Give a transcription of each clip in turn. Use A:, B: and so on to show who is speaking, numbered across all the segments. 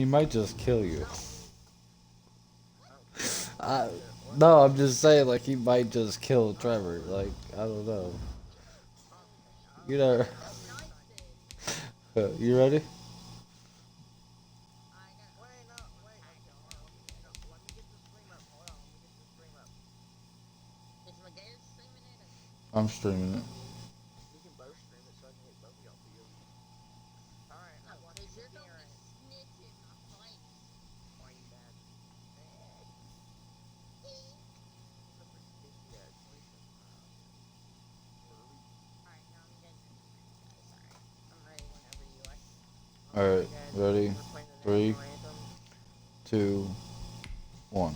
A: He might just kill you. No, I'm just saying, like, he might just kill Trevor. Like, I don't know. You know. You ready? I'm streaming it. Alright, ready? 3, 2, 1.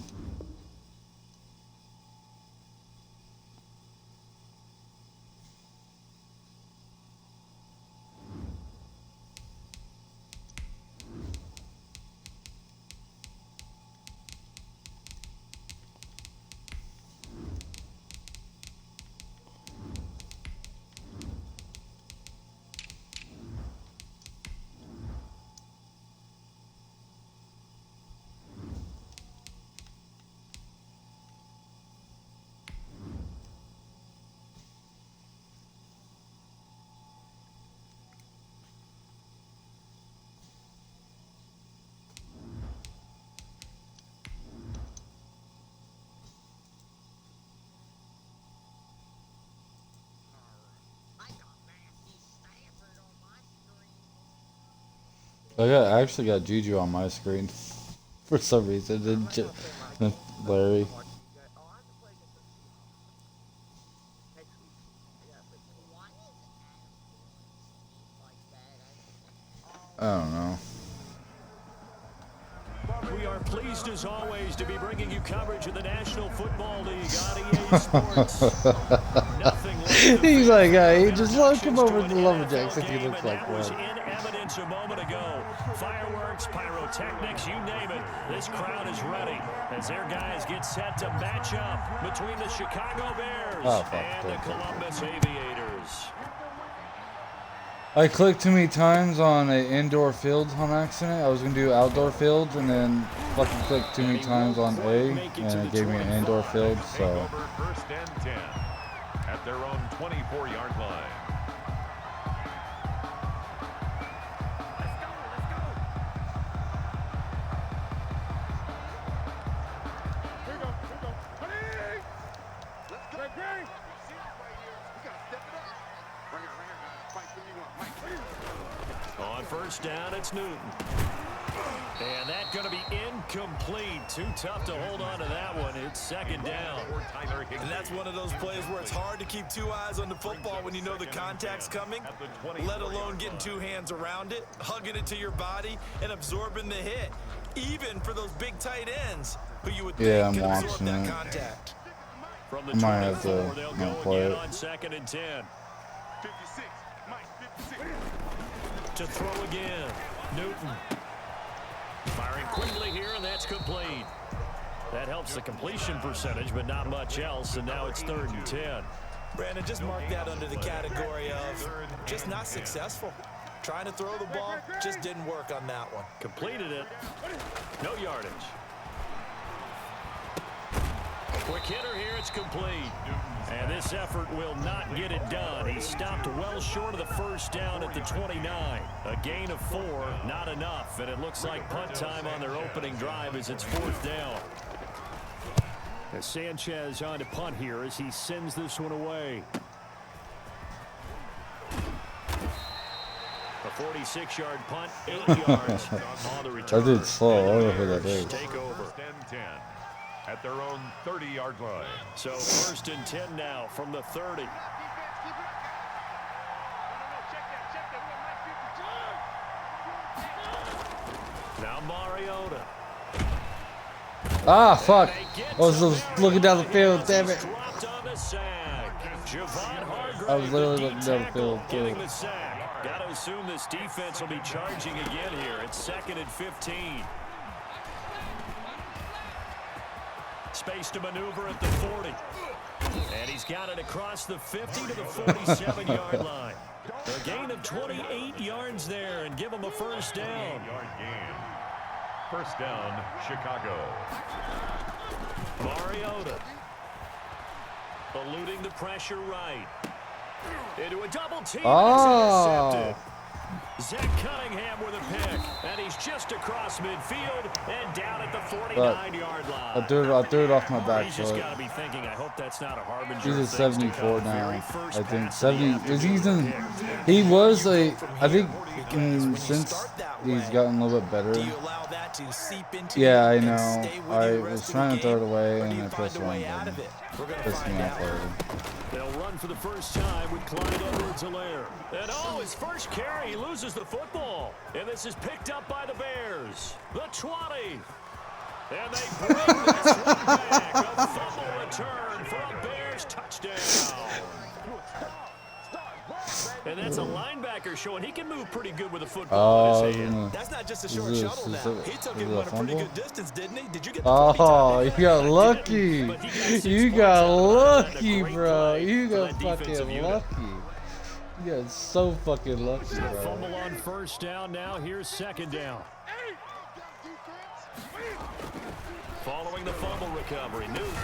A: I actually got Juju on my screen for some reason. Then Larry. I don't know.
B: We are pleased as always to be bringing you coverage of the National Football League on EA Sports.
A: He's like, he just come over to the Lumberjacks if he looks like one.
B: In evidence a moment ago. Fireworks, pyrotechnics, you name it. This crowd is ready as their guys get set to match up between the Chicago Bears and the Columbus Aviators.
A: I clicked too many times on an indoor field on accident. I was going to do outdoor fields and then fucking clicked too many times on A and it gave me an indoor field, so.
C: First and 10 at their own 24-yard line.
B: On first down, it's Newton. And that's going to be incomplete. Too tough to hold on to that one. It's second down.
D: And that's one of those plays where it's hard to keep two eyes on the football when you know the contact's coming, let alone getting two hands around it, hugging it to your body, and absorbing the hit, even for those big tight ends who you would think
A: I'm
D: could absorb
A: watching
D: that
A: it.
D: contact.
B: From the
A: I might have
B: 24,
A: to
B: they'll go
A: play
B: again
A: it.
B: on second and 10.
C: 56, Mike, 56.
B: To throw again, Newton. Firing quickly here, and that's complete. That helps the completion percentage, but not much else, and now it's third and 10.
D: Brandon, just mark that under the category of just not successful. Trying to throw the ball, just didn't work on that one.
B: Completed it. No yardage. Quick hitter here, it's complete. And this effort will not get it done. He stopped well short of the first down at the 29. A gain of 4, not enough. And it looks like punt time on their opening drive as it's fourth down. As Sanchez on to punt here as he sends this one away. A 46-yard punt, 8 yards on the return.
A: That dude's slow. I don't know who that is.
B: Take over.
C: First and 10 at their own 30-yard line.
B: So first and 10 now from the 30. Now Mariota.
A: Ah, fuck. I was looking down the field, damn it. I was literally looking down the field, too.
B: Got to assume this defense will be charging again here. It's second and 15. Space to maneuver at the 40. And he's got it across the 50 to the 47-yard line. A gain of 28 yards there and give him a first down.
C: 8-yard gain. First down, Chicago.
B: Mariota. Eluding the pressure right. Into a double team.
A: Oh.
B: It's intercepted. Zach Cunningham with a pick. And he's just across midfield and down at the 49-yard line.
A: I threw it off my back
B: He's just
A: foot.
B: got to be thinking, I hope that's not a harbinger.
A: He's at
B: of things to
A: 74
B: come.
A: now.
B: Very first
A: I think
B: pass of the
A: 70.
B: afternoon
A: He's in.
B: picked.
A: He was a. I think since he's gotten a little bit better.
D: Do you allow that to seep into
A: Yeah, I
D: you and
A: know.
D: stay with
A: I
D: you the
A: was
D: rest of
A: trying
D: the
A: to throw it
D: game,
A: away
D: or do
A: and
D: you
A: I pressed
D: find a
A: the wrong
D: way out
A: button.
D: of it? We're gonna
A: Pissed
D: find
A: me off
D: out.
A: already.
B: They'll run for the first time with Clyde Edwards-Helaire. And his first carry, he loses the football. And this is picked up by the Bears. The 20. And they bring this one back. A fumble return for a Bears touchdown. And that's a linebacker showing he can move pretty good with the football in his hand.
D: That's not just a short shuttle now. He took it one a pretty good distance, didn't he? Did you get the
A: Oh, you got lucky. You got lucky,
B: Great
A: bro.
B: play
A: You
B: for
A: got
B: that defensive
A: fucking
B: unit.
A: lucky. You got so fucking lucky, bro.
B: Fumble on first down. Now here's second down. Following the fumble recovery, Newton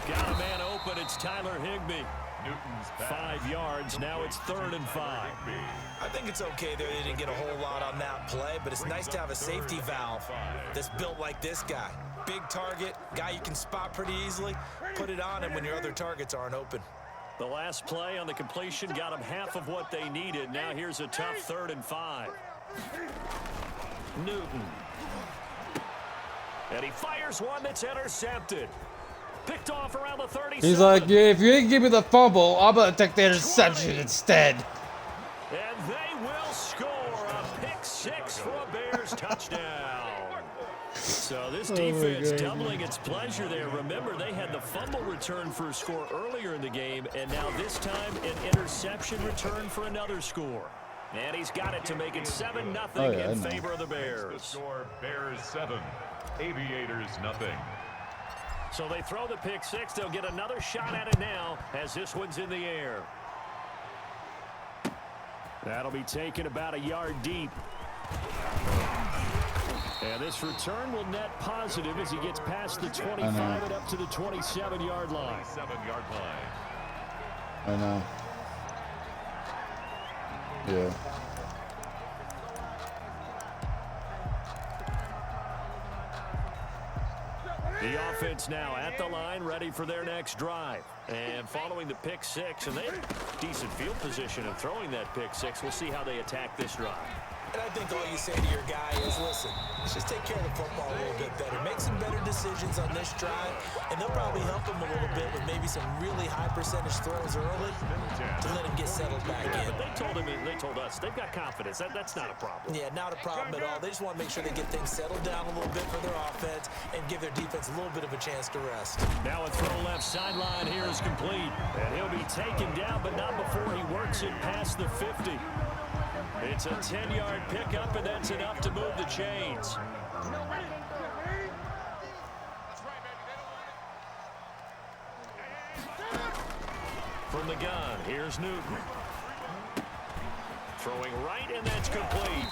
B: got a man open. It's Tyler Higbee.
C: Newton's
B: 5 yards. Now it's 3rd and 5.
D: I think it's okay there. They didn't get a whole lot on that play, but it's nice to have a safety valve that's built like this guy. Big target, guy you can spot pretty easily. Put it on him when your other targets aren't open.
B: The last play on the completion got them half of what they needed. Now here's a tough 3rd and 5. Newton. And he fires one that's intercepted. Picked off around the 37.
A: He's like, yeah, if you didn't give me the fumble, I'm gonna take the interception instead.
B: And they will score a pick 6 for a Bears touchdown. So this defense doubling its pleasure there. Remember, they had the fumble return for a score earlier in the game, and now this time an interception return for another score. And he's got it to make it 7-0 in favor of the Bears.
C: The score, Bears 7, Aviators nothing.
B: So they throw the pick 6. They'll get another shot at it now as this one's in the air. That'll be taken about a yard deep. And this return will net positive as he gets past the 25 and up to the 27-yard line.
C: 27-yard line.
A: I know. Yeah.
B: The offense now at the line, ready for their next drive. And following the pick 6, and they have decent field position of throwing that pick 6. We'll see how they attack this drive.
D: And I think all you say to your guy is, listen, let's just take care of the football a little bit better. Make some better decisions on this drive, and they'll probably help him a little bit with maybe some really high percentage throws early to let him get settled back in.
B: But they told him, and they told us, they've got confidence. That's not a problem.
D: Yeah, not a problem at all. They just want to make sure they get things settled down a little bit for their offense and give their defense a little bit of a chance to rest. Now
B: a throw left sideline here is complete. And he'll be taken down, but not before he works it past the 50. It's a 10-yard pickup, and that's enough to move the chains. From the gun, here's Newton. Throwing right, and that's complete.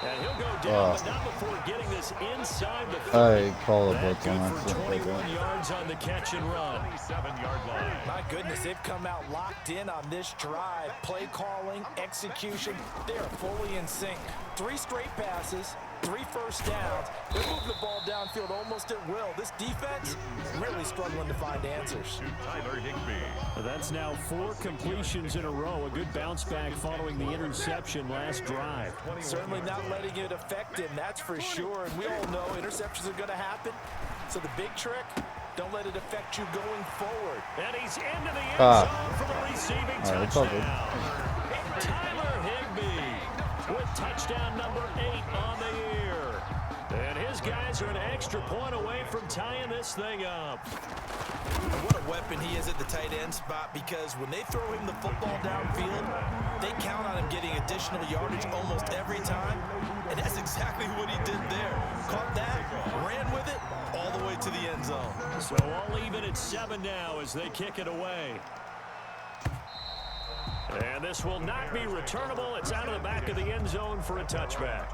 B: And he'll go down, but not before getting this inside the 50.
A: I call it
B: That
A: both
B: good
A: on
B: for 21 yards on the catch and run.
C: 27-yard line.
D: My goodness, they've come out locked in on this drive. Play calling, execution, they are fully in sync. 3 straight passes, 3 first downs. They're moving the ball downfield almost at will. This defense really struggling to find answers.
C: Tyler Higbee.
B: That's now 4 completions in a row. A good bounce back following the interception last drive.
D: Certainly not letting it affect him, that's for sure. And we all know interceptions are going to happen. So the big trick, don't let it affect you going forward.
B: And he's into the end zone for the receiving touchdown. Tyler Higbee with touchdown number 8 on the year. And his guys are an extra point away from tying this thing up.
D: What a weapon he is at the tight end spot, because when they throw him the football downfield, they count on him getting additional yardage almost every time. And that's exactly what he did there. Caught that, ran with it, all the way to the end zone.
B: So all even at 7 now as they kick it away. And this will not be returnable. It's out of the back of the end zone for a touchback.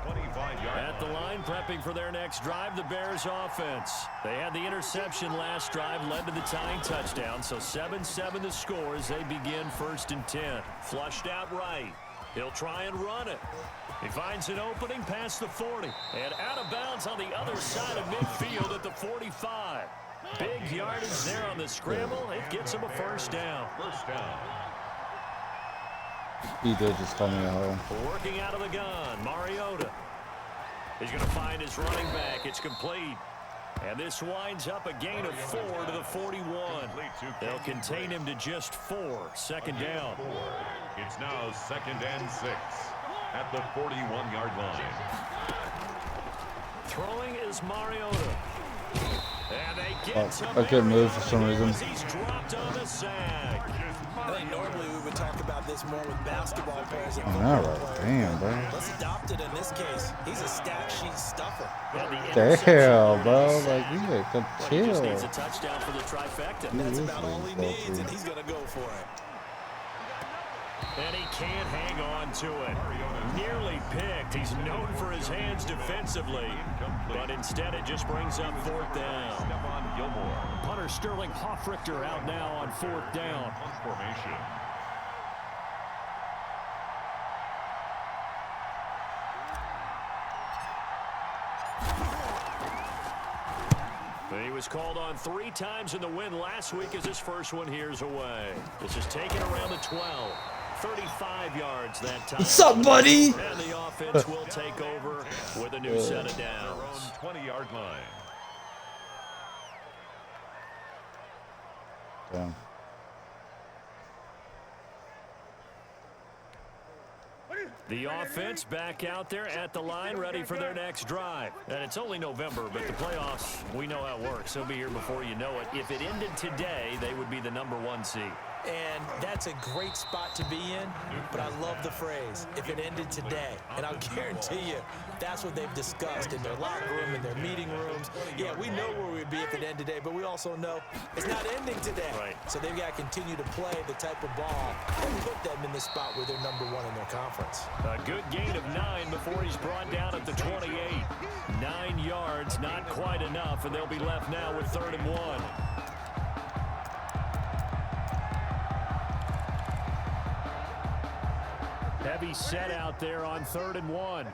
B: At the line, prepping for their next drive, the Bears offense. They had the interception last drive, led to the tying touchdown. So 7-7 the score as they begin 1st and 10. Flushed out right. He'll try and run it. He finds an opening past the 40. And out of bounds on the other side of midfield at the 45. Big yardage there on the scramble. It gets him a first down.
A: He did just tell me how.
B: Working out of the gun, Mariota. He's going to find his running back. It's complete. And this winds up a gain of 4 to the 41. They'll contain him to just 4. Second down.
C: It's now 2nd and 6 at the 41-yard line.
B: Throwing is Mariota. And they get
A: I couldn't move for some reason.
B: He's dropped on the sack.
D: I think normally we would talk about this more with basketball players and
A: I
D: football
A: know, right?
D: players.
A: Damn, bro.
D: Let's adopt it in this case. He's a stat sheet stuffer.
A: Damn, bro. Like, you gotta
B: He just
A: chill.
B: needs a touchdown for the trifecta.
D: That's about all he needs, and he's going to go for it.
B: And he can't hang on to it. Nearly picked. He's known for his hands defensively. But instead it just brings up 4th down. Punter Sterling Hoffrichter out now on 4th down.
C: Formation.
B: He was called on 3 times in the win last week as his first one here's away. This is taken around the 12. 35 yards that time.
A: What's up, buddy?
B: And the offense will take over with a new set of downs.
C: 20-yard line.
A: Damn.
B: The offense back out there at the line, ready for their next drive. And it's only November, but the playoffs, we know how it works. They'll be here before you know it. If it ended today, they would be the #1 seed.
D: And that's a great spot to be in, but I love the phrase, if it ended today. And I'll guarantee you, that's what they've discussed in their locker room, in their meeting rooms. Yeah, we know where we'd be if it ended today, but we also know it's not ending today.
B: Right.
D: So they've got to continue to play the type of ball that put them in the spot where they're #1 in their conference.
B: A good gain of 9 before he's brought down at the 28. 9 yards, not quite enough, and they'll be left now with 3rd and 1. Heavy set out there on 3rd and 1.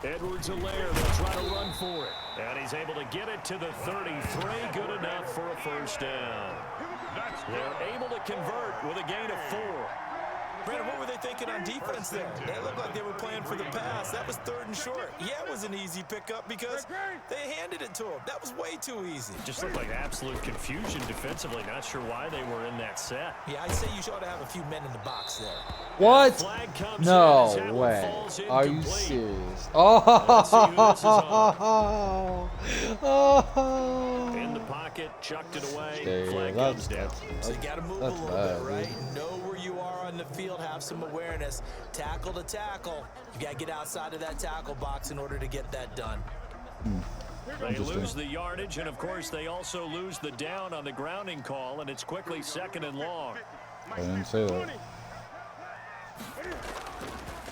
B: Edwards-Helaire, they'll try to run for it. And he's able to get it to the 33. Good enough for a first down. They're able to convert with a gain of 4.
D: Brandon, what were they thinking on defense there? They looked like they were playing for the pass. That was 3rd and short. Yeah, it was an easy pickup because they handed it to him. That was way too easy.
B: Just looked like absolute confusion defensively. Not sure why they were in that set.
D: Yeah, I'd say you should have a few men in the box there.
A: What?
B: Flag comes in as
A: No
B: that one
A: way.
B: falls
A: Are you
B: incomplete.
A: serious?
B: Let's see who this is
A: Oh. Oh.
B: In the pocket, chucked it away.
A: Yeah,
B: Flag
A: that's,
B: comes down.
D: So you got to move a
A: that's
D: little
A: bad,
D: bit, right?
A: dude.
D: Know where you are on the field, have some awareness. Tackle to tackle. You got to get outside of that tackle box in order to get that done.
B: They lose the yardage, and of course they also lose the down on the grounding call, and it's quickly 2nd and long.
A: I didn't say that.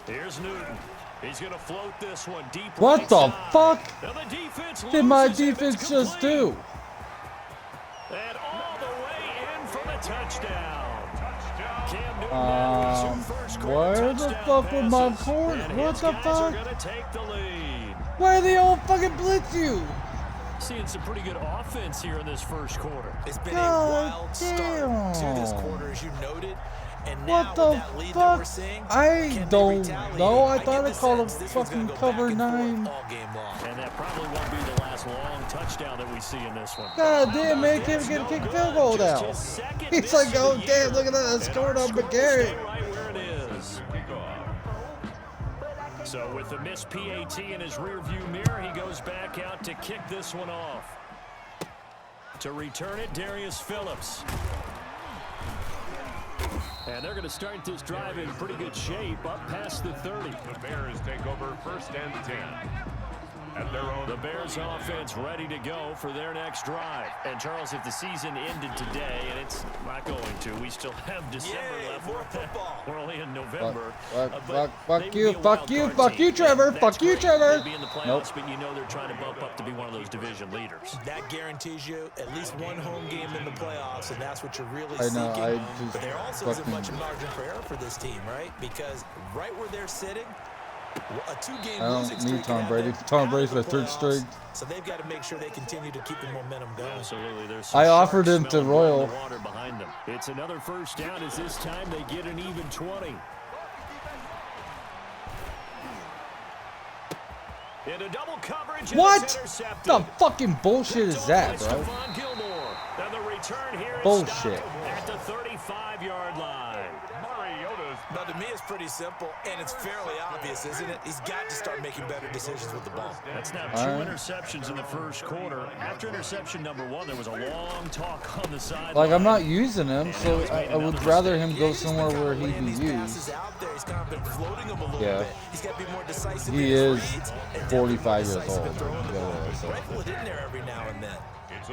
B: Here's Newton. He's going to float this one deep.
A: What
B: right
A: the
B: side.
A: fuck
B: Now the defense
A: did my
B: loses it. It's
A: defense just
B: complete.
A: do?
B: And all the way in for the touchdown. Cam Newton now with 2 first-quarter
A: where the
B: touchdown
A: fuck were my
B: passes,
A: corn?
B: and
A: What
B: his
A: the
B: guys
A: fuck?
B: are going to take the lead.
A: Why they all fucking blitz you?
B: Seeing some pretty good offense here in this first quarter.
D: It's been
A: God
D: a wild start to this
A: damn.
D: quarter, as you noted. And now
A: What
D: with
A: the
D: that lead that we're
A: fuck?
D: seeing,
A: I
D: can they
A: don't
D: retaliate?
A: know. I
D: get
A: thought
D: the
A: I called
D: sense
A: a
D: this one's gonna
A: fucking
D: go back
A: cover
D: and forth
A: 9.
D: all game long.
B: And that probably won't be the last long touchdown that we see in this one.
A: God damn, man, can't get a kick field goal now.
B: Just his second
A: He's
B: miss
A: like,
B: of the
A: oh
B: year.
A: damn, look at that, I
B: And
A: scored
B: our
A: on
B: score will
A: McGarrett.
B: stay right where it is. So with the missed PAT in his rearview mirror, he goes back out to kick this one off. To return it, Darius Phillips. And they're going to start this drive in pretty good shape, up past the 30.
C: The Bears take over 1st and 10. at their own.
B: The Bears offense ready to go for their next drive. And Charles, if the season ended today, and it's not going to, we still have December left.
D: More football.
B: We're only in November.
A: Fuck you, Trevor. Fuck you, Trevor.
B: They'd be in the playoffs, but you know they're trying to bump up to be one of those division leaders.
D: That guarantees you at least one home game in the playoffs, and that's what you're really
A: I know,
D: seeking. But there also isn't much margin for error for this team, right? Because right where they're sitting, a two-game losing streak.
A: I don't need Tom Brady. Tom Brady's my third string.
D: So they've got to make sure they continue to keep the momentum going.
B: Absolutely.
A: I offered him to Royal.
B: Water behind them. It's another first down as this time they get an even 20. Into double coverage.
A: What the fucking bullshit is that, bro?
B: And the return here
A: Bullshit.
B: At the 35-yard line.
D: Now, to me, it's pretty simple, and it's fairly obvious, isn't it? He's got to start making better decisions with the ball.
B: That's now 2 interceptions in the first quarter. After interception number 1, there was a long talk on the sideline.
A: Like, I'm not using him, so I would rather him go somewhere where he can use. Yeah. He is 45 years old.
D: Rifle it in there every now and then.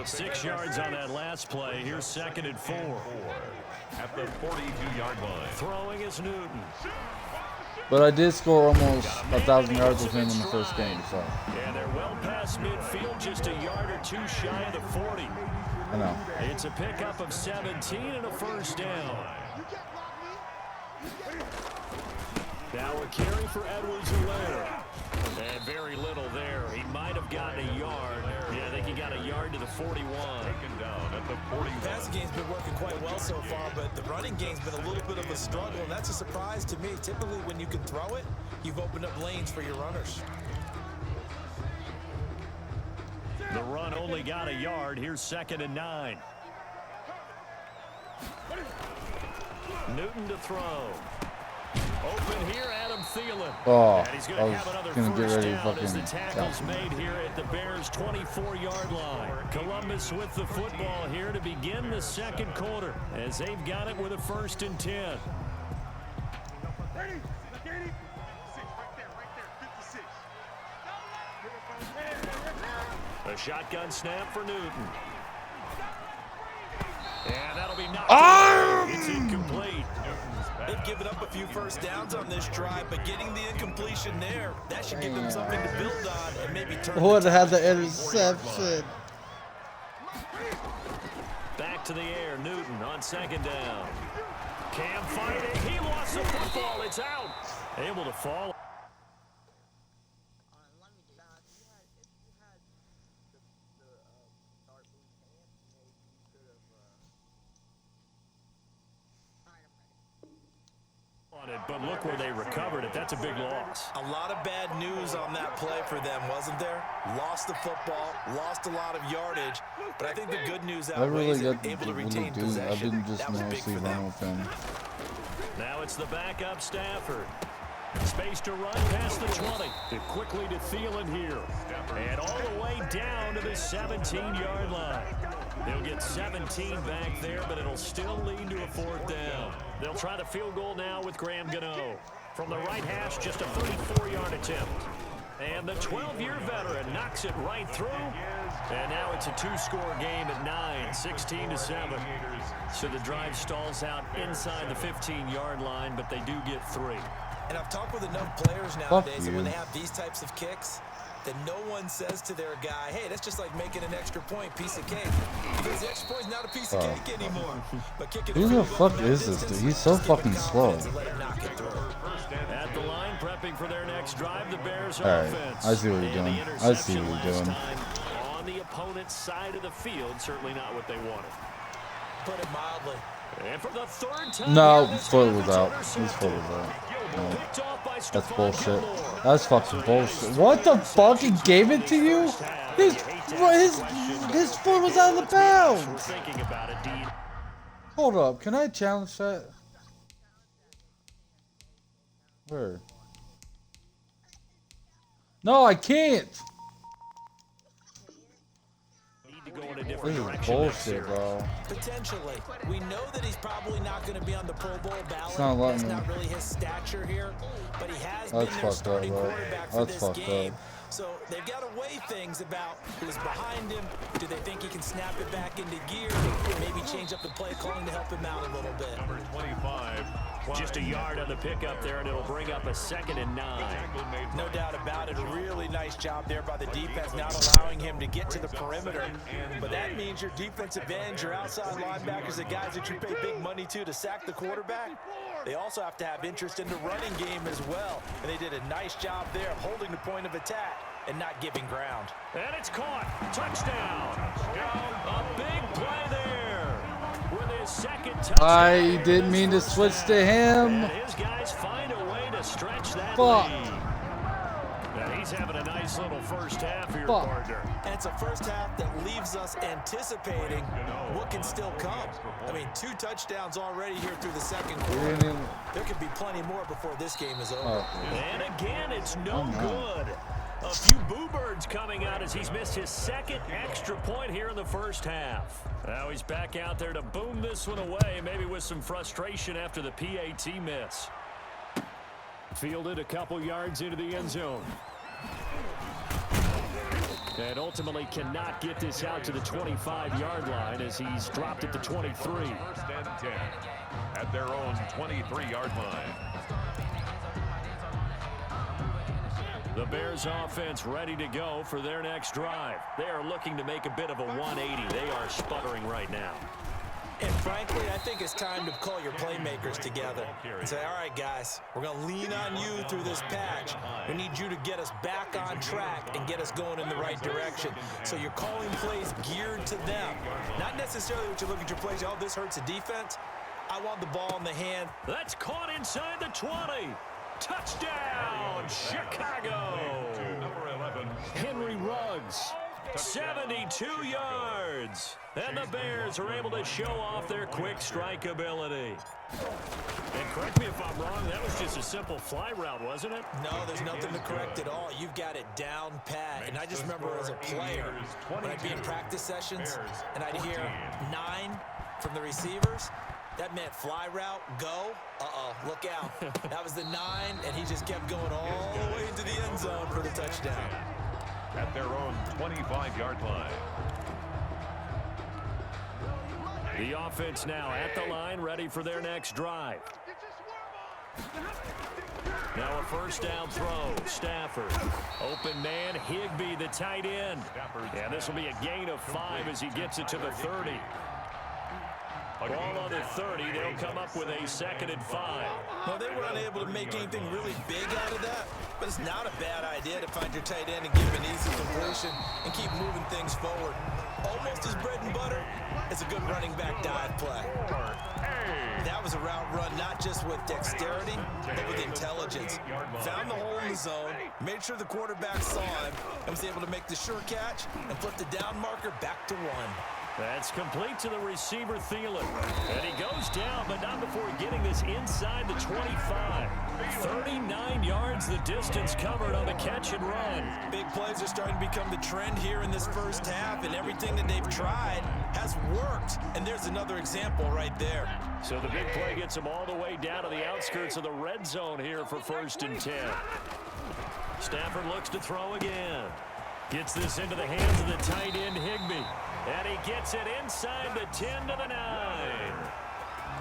B: 6 yards on that last play. Here's 2nd and 4.
C: At the 42-yard line.
B: Throwing is Newton.
A: But I did score almost 1,000 yards with him in the first game, so.
B: And they're well past midfield, just a yard or two shy of the 40.
A: I know.
B: It's a pickup of 17 and a first down. Now a carry for Edwards-Helaire. And very little there. He might have gotten a yard. Yeah, I think he got a yard to the 41.
C: Taken down at the 41.
D: The passing game's been working quite well so far, but the running game's been a little bit of a struggle, and that's a surprise to me. Typically, when you can throw it, you've opened up lanes for your runners.
B: The run only got a yard. Here's 2nd and 9. Newton to throw. Open here, Adam Thielen.
A: Oh,
B: and he's going to have another
A: get ready to
B: first down as the
A: fucking
B: tackle's made here at the Bears' 24-yard line. Columbus with the football here to begin the second quarter as they've got it with a 1st and 10. A shotgun snap for Newton. And that'll be knocked away. It's incomplete.
D: They've given up a few first downs on this drive, but getting the incompletion there, that should give them something to build on and maybe turn.
A: Would have had the interception.
B: Back to the air, Newton on 2nd down. Cam fighting, he lost the football, it's out. Able to fall. But look where they recovered it. That's a big loss.
D: A lot of bad news on that play for them, wasn't there? Lost the football, lost a lot of yardage, but I think the good news outweighs it, able to retain possession.
A: I've been just
D: that was big
A: mostly
D: for them.
A: running with him.
B: Now it's the backup Stafford. Space to run past the 20. Quickly to Thielen here. And all the way down to the 17-yard line. They'll get 17 back there, but it'll still lead to a 4th down. They'll try the field goal now with Graham Gano. From the right hash, just a 34-yard attempt. And the 12-year veteran knocks it right through. And now it's a 2-score game at 9, 16-7. So the drive stalls out inside the 15-yard line, but they do get 3.
D: And I've talked with enough players nowadays that when they have these types of kicks, that no one says to their guy, hey, that's just like making an extra point, piece of cake. Because the extra point's not a piece of cake anymore. But kicking
A: Who the fuck is this dude? He's so fucking slow.
B: At the line, prepping for their next drive, the Bears
A: Alright,
B: offense.
A: I see what you're doing. I see what you're doing.
B: On the opponent's side of the field, certainly not what they wanted.
D: Put it mildly.
B: And for the 3rd time,
A: No, foot was out. His foot was out. No. That's bullshit. That's fucking bullshit. What the fuck? He gave it to you? His foot was out of the bounds. Hold up. Can I challenge that? Where? No, I can't. This is bullshit, bro.
D: Potentially. We know that he's probably not going to be on the Pro Bowl ballot.
A: That's
D: not really his stature here, but he has
A: That's
D: been their
A: fucked up,
D: starting
A: bro.
D: quarterback for
A: That's
D: this
A: fucked
D: game.
A: up.
D: So they've got to weigh things about who's behind him. Do they think he can snap it back into gear? Maybe change up the play calling to help him out a little bit.
C: Number 25.
B: Just a yard on the pickup there, and it'll bring up a 2nd and 9.
D: No doubt about it. A really nice job there by the defense, not allowing him to get to the perimeter. But that means your defensive ends, your outside linebackers, the guys that you pay big money to sack the quarterback, they also have to have interest in the running game as well. And they did a nice job there of holding the point of attack and not giving ground.
B: And it's caught. Touchdown. A big play there with his 2nd touchdown.
A: I didn't mean to switch to him.
B: And his guys find a way to stretch that
A: Fuck.
B: lead. And he's having a nice little first half here,
A: Fuck.
B: partner.
D: And it's a first half that leaves us anticipating what can still come. I mean, 2 touchdowns already here through the 2nd quarter. There could be plenty more before this game is over.
A: Oh.
B: And again, it's no
A: Oh, no.
B: good. A few boo birds coming out as he's missed his 2nd extra point here in the first half. Now he's back out there to boom this one away, maybe with some frustration after the PAT miss. Fielded a couple yards into the end zone. And ultimately cannot get this out to the 25-yard line as he's dropped at the 23.
C: 1st and 10 at their own 23-yard line.
B: The Bears offense ready to go for their next drive. They are looking to make a bit of a 180. They are sputtering right now.
D: And frankly, I think it's time to call your playmakers together and say, all right, guys, we're going to lean on you through this patch. We need you to get us back on track and get us going in the right direction. So you're calling plays geared to them. Not necessarily what you look at your plays, oh, this hurts the defense. I want the ball in the hand.
B: That's caught inside the 20. Touchdown, Chicago.
C: Number 11.
B: Henry Ruggs, 72 yards. And the Bears are able to show off their quick strike ability. And correct me if I'm wrong, that was just a simple fly route, wasn't it?
D: No, there's nothing to correct at all. You've got it down pat. And I just remember as a player, when I'd be in practice sessions and I'd hear 9 from the receivers, that meant fly route, go. Uh-oh, look out. That was the 9, and he just kept going all the way into the end zone for the touchdown.
C: At their own 25-yard line.
B: The offense now at the line, ready for their next drive. Now a first down throw. Stafford. Open man, Higbee, the tight end. And this will be a gain of 5 as he gets it to the 30. Ball on the 30. They'll come up with a 2nd and 5.
D: Well, they were unable to make anything really big out of that, but it's not a bad idea to find your tight end and give him an easy completion and keep moving things forward. Almost his bread and butter is a good running back dive play. That was a route run not just with dexterity, but with intelligence. Found the hole in the zone, made sure the quarterback saw him, and was able to make the sure catch and flip the down marker back to 1.
B: That's complete to the receiver, Thielen. And he goes down, but not before getting this inside the 25. 39 yards the distance covered on the catch and run.
D: Big plays are starting to become the trend here in this first half, and everything that they've tried has worked. And there's another example right there.
B: So the big play gets him all the way down to the outskirts of the red zone here for 1st and 10. Stafford looks to throw again. Gets this into the hands of the tight end, Higbee. And he gets it inside the 10 to the 9.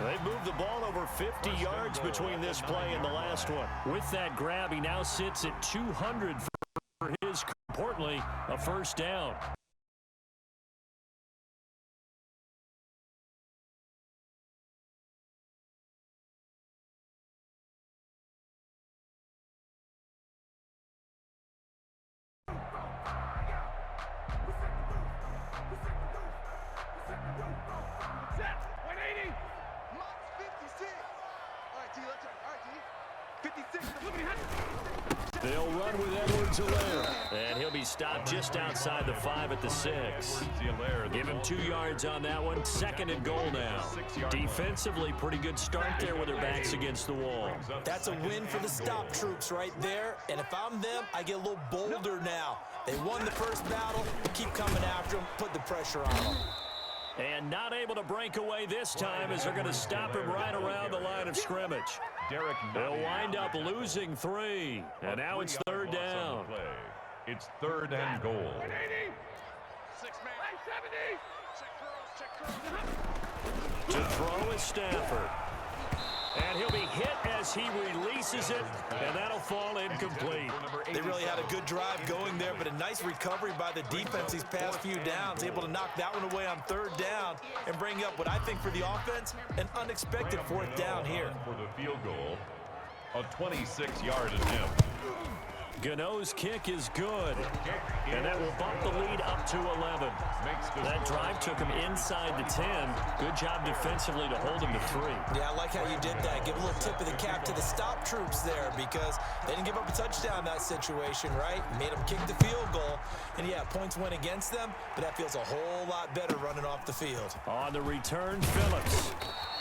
B: They've moved the ball over 50 yards between this play and the last one. With that grab, he now sits at 200 for his, importantly, a first down. They'll run with Edwards-Helaire. And he'll be stopped just outside the 5 at the 6. Give him 2 yards on that one. 2nd and goal now. Defensively, pretty good start there with their backs against the wall.
D: That's a win for the stop troops right there. And if I'm them, I get a little bolder now. They won the first battle. Keep coming after them. Put the pressure on them.
B: And not able to break away this time as they're going to stop him right around the line of They'll wind up losing 3. And now it's 3rd down.
C: It's 3rd and goal.
B: To throw is Stafford. And he'll be hit as he releases it, and that'll fall incomplete.
D: They really had a good drive going there, but a nice recovery by the defense these past few downs, able to knock that one away on 3rd down and bring up what I think for the offense, an unexpected 4th down here.
C: For the field goal, a 26-yard attempt.
B: Gano's kick is good, and that will bump the lead up to 11. That drive took him inside the 10. Good job defensively to hold him to 3.
D: Yeah, I like how you did that. Give a little tip of the cap to the stop troops there because they didn't give up a touchdown in that situation, right? Made them kick the field goal, and yeah, points went against them, but that feels a whole lot better running off the field.
B: On the return, Phillips.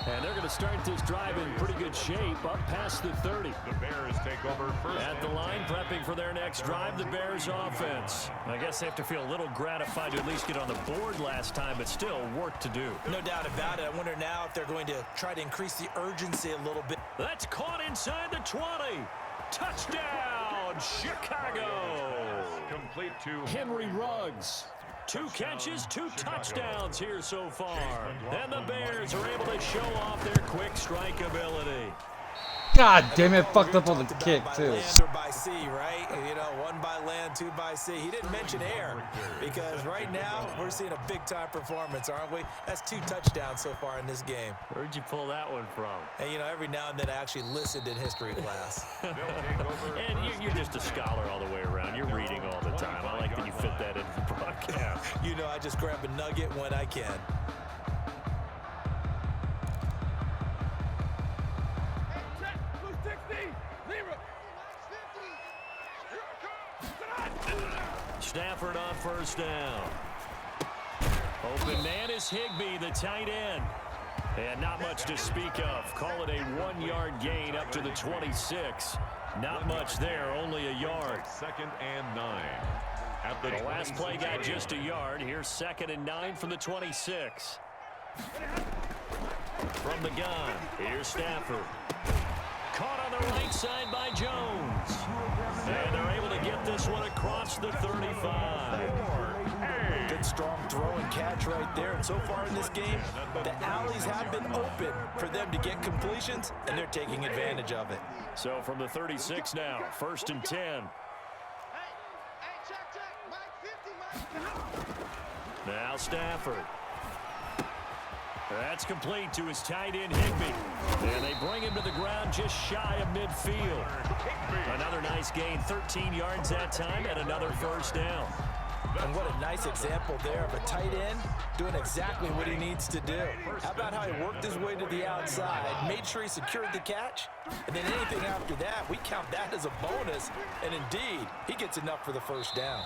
B: And they're going to start this drive in pretty good shape, up past the 30.
C: The Bears take over first.
B: At the line, prepping for their next drive, the Bears offense. I guess they have to feel a little gratified to at least get on the board last time, but still work to do.
D: No doubt about it. I wonder now if they're going to try to increase the urgency a little bit.
B: That's caught inside the 20. Touchdown, Chicago.
C: Complete to
B: Henry Ruggs. 2 catches, 2 touchdowns here so far. And the Bears are able to show off their quick strike ability.
A: God damn it, fucked up on the kick too.
D: By land or by sea, right? You know, 1 by land, 2 by sea. He didn't mention air because right now we're seeing a big-time performance, aren't we? That's 2 touchdowns so far in this game.
B: Where'd you pull that one from?
D: And, you know, every now and then I actually listened in history class.
B: And you're just a scholar all the way around. You're reading all the time. I like that you fit that in the broadcast.
D: You know, I just grab a nugget when I can.
B: Stafford on first down. Open man is Higbee, the tight end. And not much to speak of. Call it a 1-yard gain up to the 26. Not much there, only a yard.
C: 2nd and 9. At the
B: last play got just a yard. Here's 2nd and 9 from the 26. From the gun, here's Stafford. Caught on the right side by Jones. And they're able to get this one across the 35.
D: Good strong throw and catch right there. And so far in this game, the alleys have been open for them to get completions, and they're taking advantage of it.
B: So from the 36 now, 1st and 10. Now Stafford. That's complete to his tight end, Higbee. And they bring him to the ground just shy of midfield. Another nice gain, 13 yards that time, and another first down.
D: And what a nice example there of a tight end doing exactly what he needs to do. How about how he worked his way to the outside, made sure he secured the catch, and then anything after that, we count that as a bonus. And indeed, he gets enough for the first down.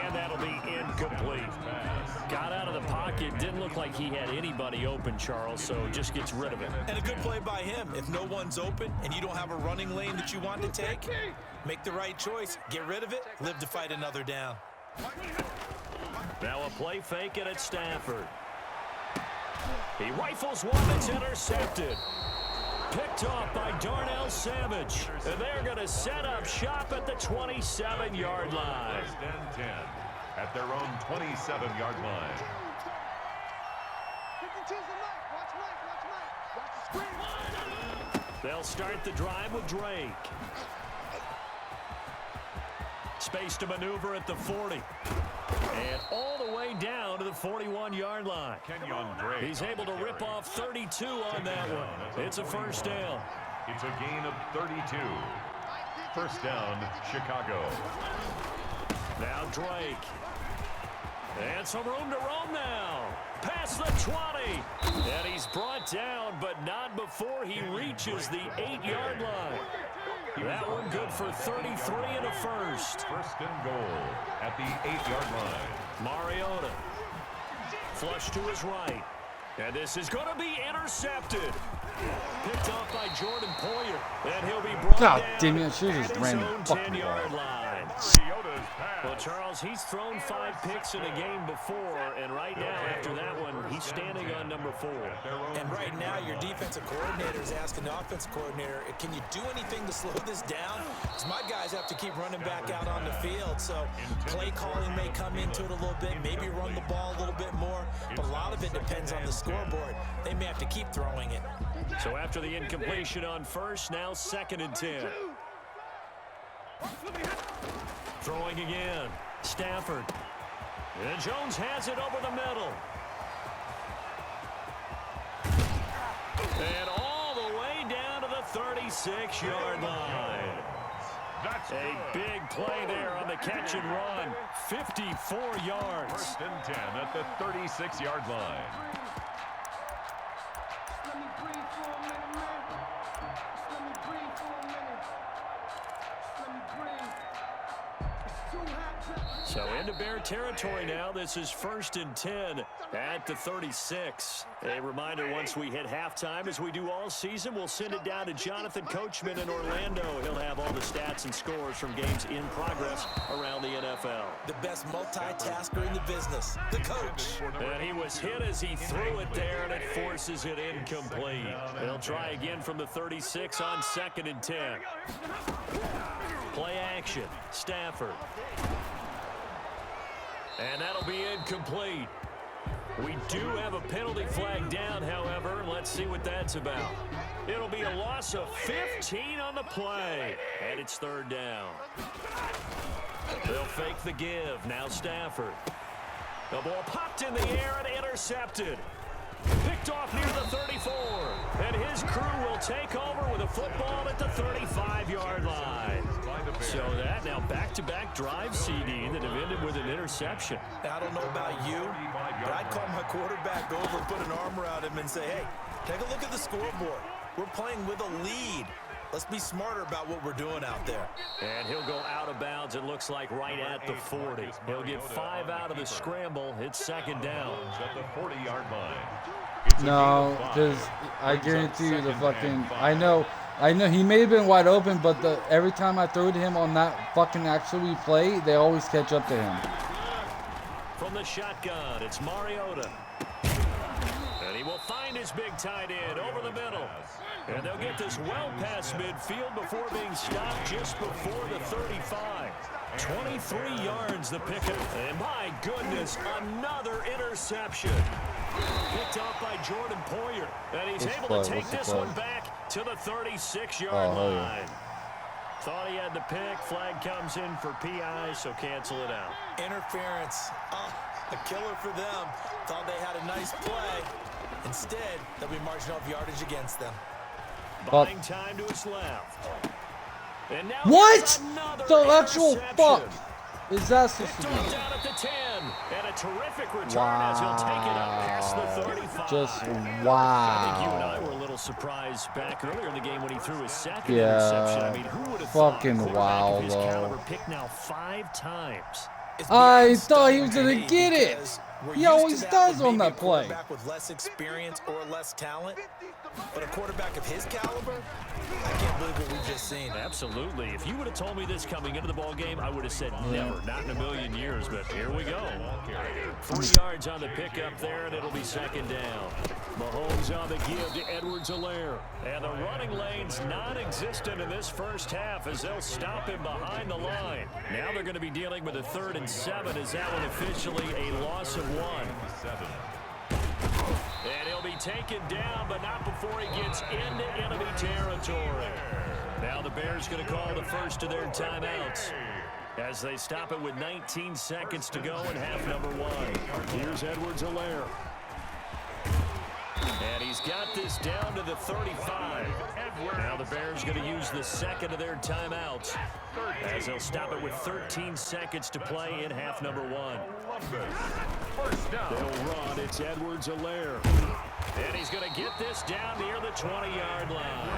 B: And that'll be incomplete. Got out of the pocket, didn't look like he had anybody open, Charles, so just gets rid of it.
D: And a good play by him. If no one's open and you don't have a running lane that you want to take, make the right choice, get rid of it, live to fight another down.
B: Now a play fake and it's Stafford. He rifles one that's intercepted. Picked off by Darnell Savage. And they're going to set up shop at the 27-yard line.
C: 1st and 10 at their own 27-yard line.
B: They'll start the drive with Drake. Space to maneuver at the 40. And all the way down to the 41-yard line.
C: Kenyon Drake.
B: He's able to rip off 32 on that one. It's a first down.
C: It's a gain of 32. First down, Chicago.
B: Now Drake. And some room to roam now. Past the 20. And he's brought down, but not before he reaches the 8-yard line. That one good for 33 and a first.
C: 1st and goal at the 8-yard line.
B: Mariota. Flush to his right. And this is going to be intercepted. Picked off by Jordan Poyer. And he'll be brought
A: God
B: down
A: damn it, I should have
B: at
A: just
B: his
A: ran the
B: own
A: fucking
B: 10-yard
C: Mariota's
B: line. Well, Charles, he's thrown 5 picks in a game before, and right now, after that one, he's standing on number 4.
D: And right now, your defensive coordinator is asking the offensive coordinator, can you do anything to slow this down? Because my guys have to keep running back out on the field, so play calling may come into it a little bit, maybe run the ball a little bit more, but a lot of it depends on the scoreboard. They may have to keep throwing it.
B: So after the incompletion on first, now 2nd and 10. Throwing again, Stafford. And Jones has it over the middle. And all the way down to the 36-yard line. A big play there on the catch and run. 54 yards.
C: 1st and 10 at the 36-yard line.
B: So into Bear territory now. This is 1st and 10 at the 36. A reminder, once we hit halftime, as we do all season, we'll send it down to Jonathan Coachman in Orlando. He'll have all the stats and scores from games in progress around the NFL.
D: The best multitasker in the business, the coach.
B: And he was hit as he threw it there, and it forces it incomplete. They'll try again from the 36 on 2nd and 10. Play action, Stafford. And that'll be incomplete. We do have a penalty flag down, however. Let's see what that's about. It'll be a loss of 15 on the play. And it's 3rd down. They'll fake the give. Now Stafford. The ball popped in the air and intercepted. Picked off near the 34. And his crew will take over with a football at the 35-yard line. So that now back-to-back drive CD that have ended with an interception.
D: I don't know about you, but I'd call my quarterback over, put an arm around him, and say, hey, take a look at the scoreboard. We're playing with a lead. Let's be smarter about what we're doing out there.
B: And he'll go out of bounds, it looks like, right at the 40. He'll get 5 out of the scramble. It's 2nd down.
C: At the 40-yard line.
A: No, because I guarantee you the fucking... I know he may have been wide open, but every time I throw to him on that fucking actual play, they always catch up to him.
B: From the shotgun, it's Mariota. And he will find his big tight end over the middle. And they'll get this well past midfield before being stopped just before the 35. 23 yards the pickup. And my goodness, another interception. Picked off by Jordan Poyer. And he's able to take this one back to the 36-yard line. Thought he had the pick. Flag comes in for PI, so cancel it out.
D: Interference. A killer for them. Thought they had a nice play. Instead, they'll be marching off yardage against them.
B: Buying time to his left. And now
A: what? The actual fuck is that supposed to be?
B: Down at the 10. And a terrific return as he'll take it up past the 35.
A: Just
B: wow. I think you and I were a little surprised back earlier in the game when he threw his second interception. I mean, who would have
A: fucking
B: thought
A: wow,
B: of his
A: though.
B: caliber picked now 5 times.
A: I thought he was gonna get it. He always does on that play.
D: Quarterback with less experience or less talent, but a quarterback of his caliber, I can't believe what we've just seen.
B: Absolutely. If you would have told me this coming into the ball game, I would have said never, not in a million years. But here we go. 40 yards on the pickup there, and it'll be 2nd down. Mahomes on the give to Edwards-Helaire. And the running lane's non-existent in this first half as they'll stop him behind the line. Now they're going to be dealing with a 3rd and 7 as that one officially a loss of 1. And he'll be taken down, but not before he gets into enemy territory. Now the Bears going to call the first of their timeouts as they stop it with 19 seconds to go in half number 1. Here's Edwards-Helaire. And he's got this down to the 35. Now the Bears going to use the 2nd of their timeouts as they'll stop it with 13 seconds to play in half number 1. They'll run. It's Edwards-Helaire. And he's going to get this down near the 20-yard line.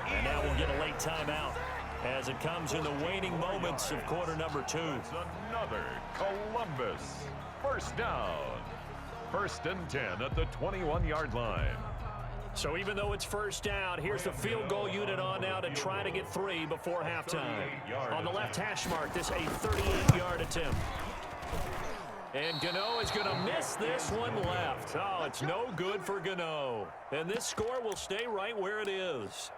B: And now we'll get a late timeout as it comes in the waning moments of quarter number 2.
C: Another Columbus. 1st down. 1st and 10 at the 21-yard line.
B: So even though it's first down, here's the field goal unit on now to try to get 3 before halftime. On the left hash mark, this a 38-yard attempt. And Gano is going to miss this one left. Oh, it's no good for Gano. And this score will stay right where it is.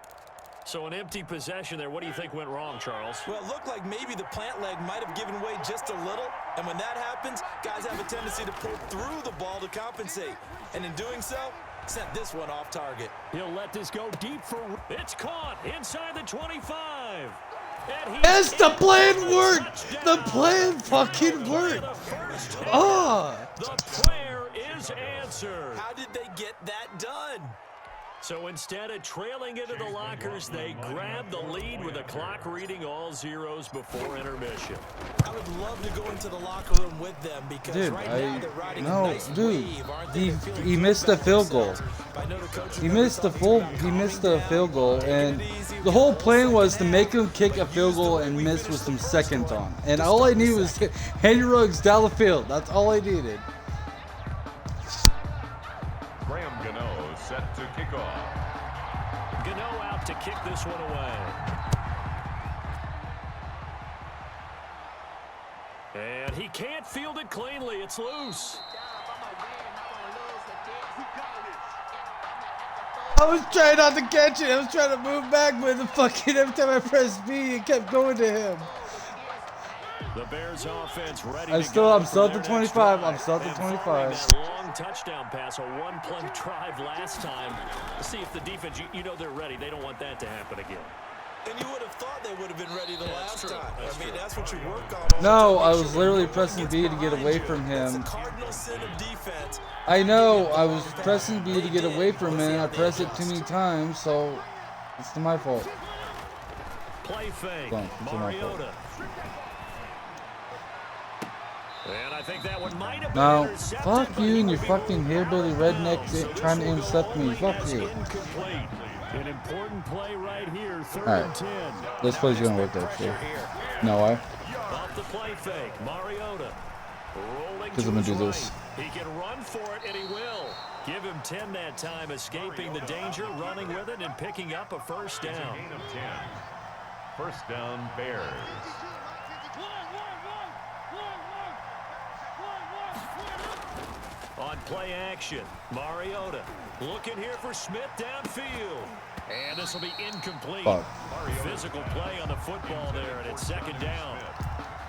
B: So an empty possession there. What do you think went wrong, Charles?
D: Well, it looked like maybe the plant leg might have given way just a little. And when that happens, guys have a tendency to pull through the ball to compensate. And in doing so, sent this one off target.
B: He'll let this go deep for... It's caught inside the 25.
A: Yes, the plan worked. The plan fucking worked. Oh.
B: The prayer is answered.
D: How did they get that done?
B: So instead of trailing into the lockers, they grab the lead with the clock reading all zeros before intermission.
D: I would love to go into the locker room with them because
A: dude,
D: right now they're riding a nice
A: dude,
D: wave, aren't they?
A: he missed the field goal. He missed the field goal, and the whole plan was to make him kick a field goal and miss with some seconds on. And all I needed was Henry Ruggs down the field. That's all I needed.
C: Set to kick off.
B: Gano out to kick this one away. And he can't field it cleanly. It's loose.
A: I was trying not to catch it. I was trying to move back, but the fucking every time I pressed B, it kept going to him.
B: The Bears offense ready.
A: I'm still at the 25. I'm still at the 25.
B: Long touchdown pass, a one-play drive last time. Let's see if the defense, you know they're ready. They don't want that to happen again.
D: And you would have thought they would have been ready the last time. I mean, that's what you work on.
A: No, I was literally pressing B to get away from him.
D: Cardinal sin of defense.
A: I know, I was pressing B to get away from him. I pressed it too many times, so it's my fault.
B: Play fake,
A: Mariota.
B: And I think that one might have
A: now,
B: been
A: fuck you and your fucking hillbilly rednecks trying to intercept me. Fuck you.
B: An important play right here, third
A: and 10. This play's gonna work that shit. No way.
B: Off the play fake, Mariota.
A: Because I'm gonna do this.
B: He can run for it, and he will. Give him 10 that time, escaping the danger, running with it, and picking up a first down.
C: Gain of 10. First down, Bears.
B: On play action, Mariota looking here for Smith downfield. And this will be incomplete. Physical play on the football there, and it's second down.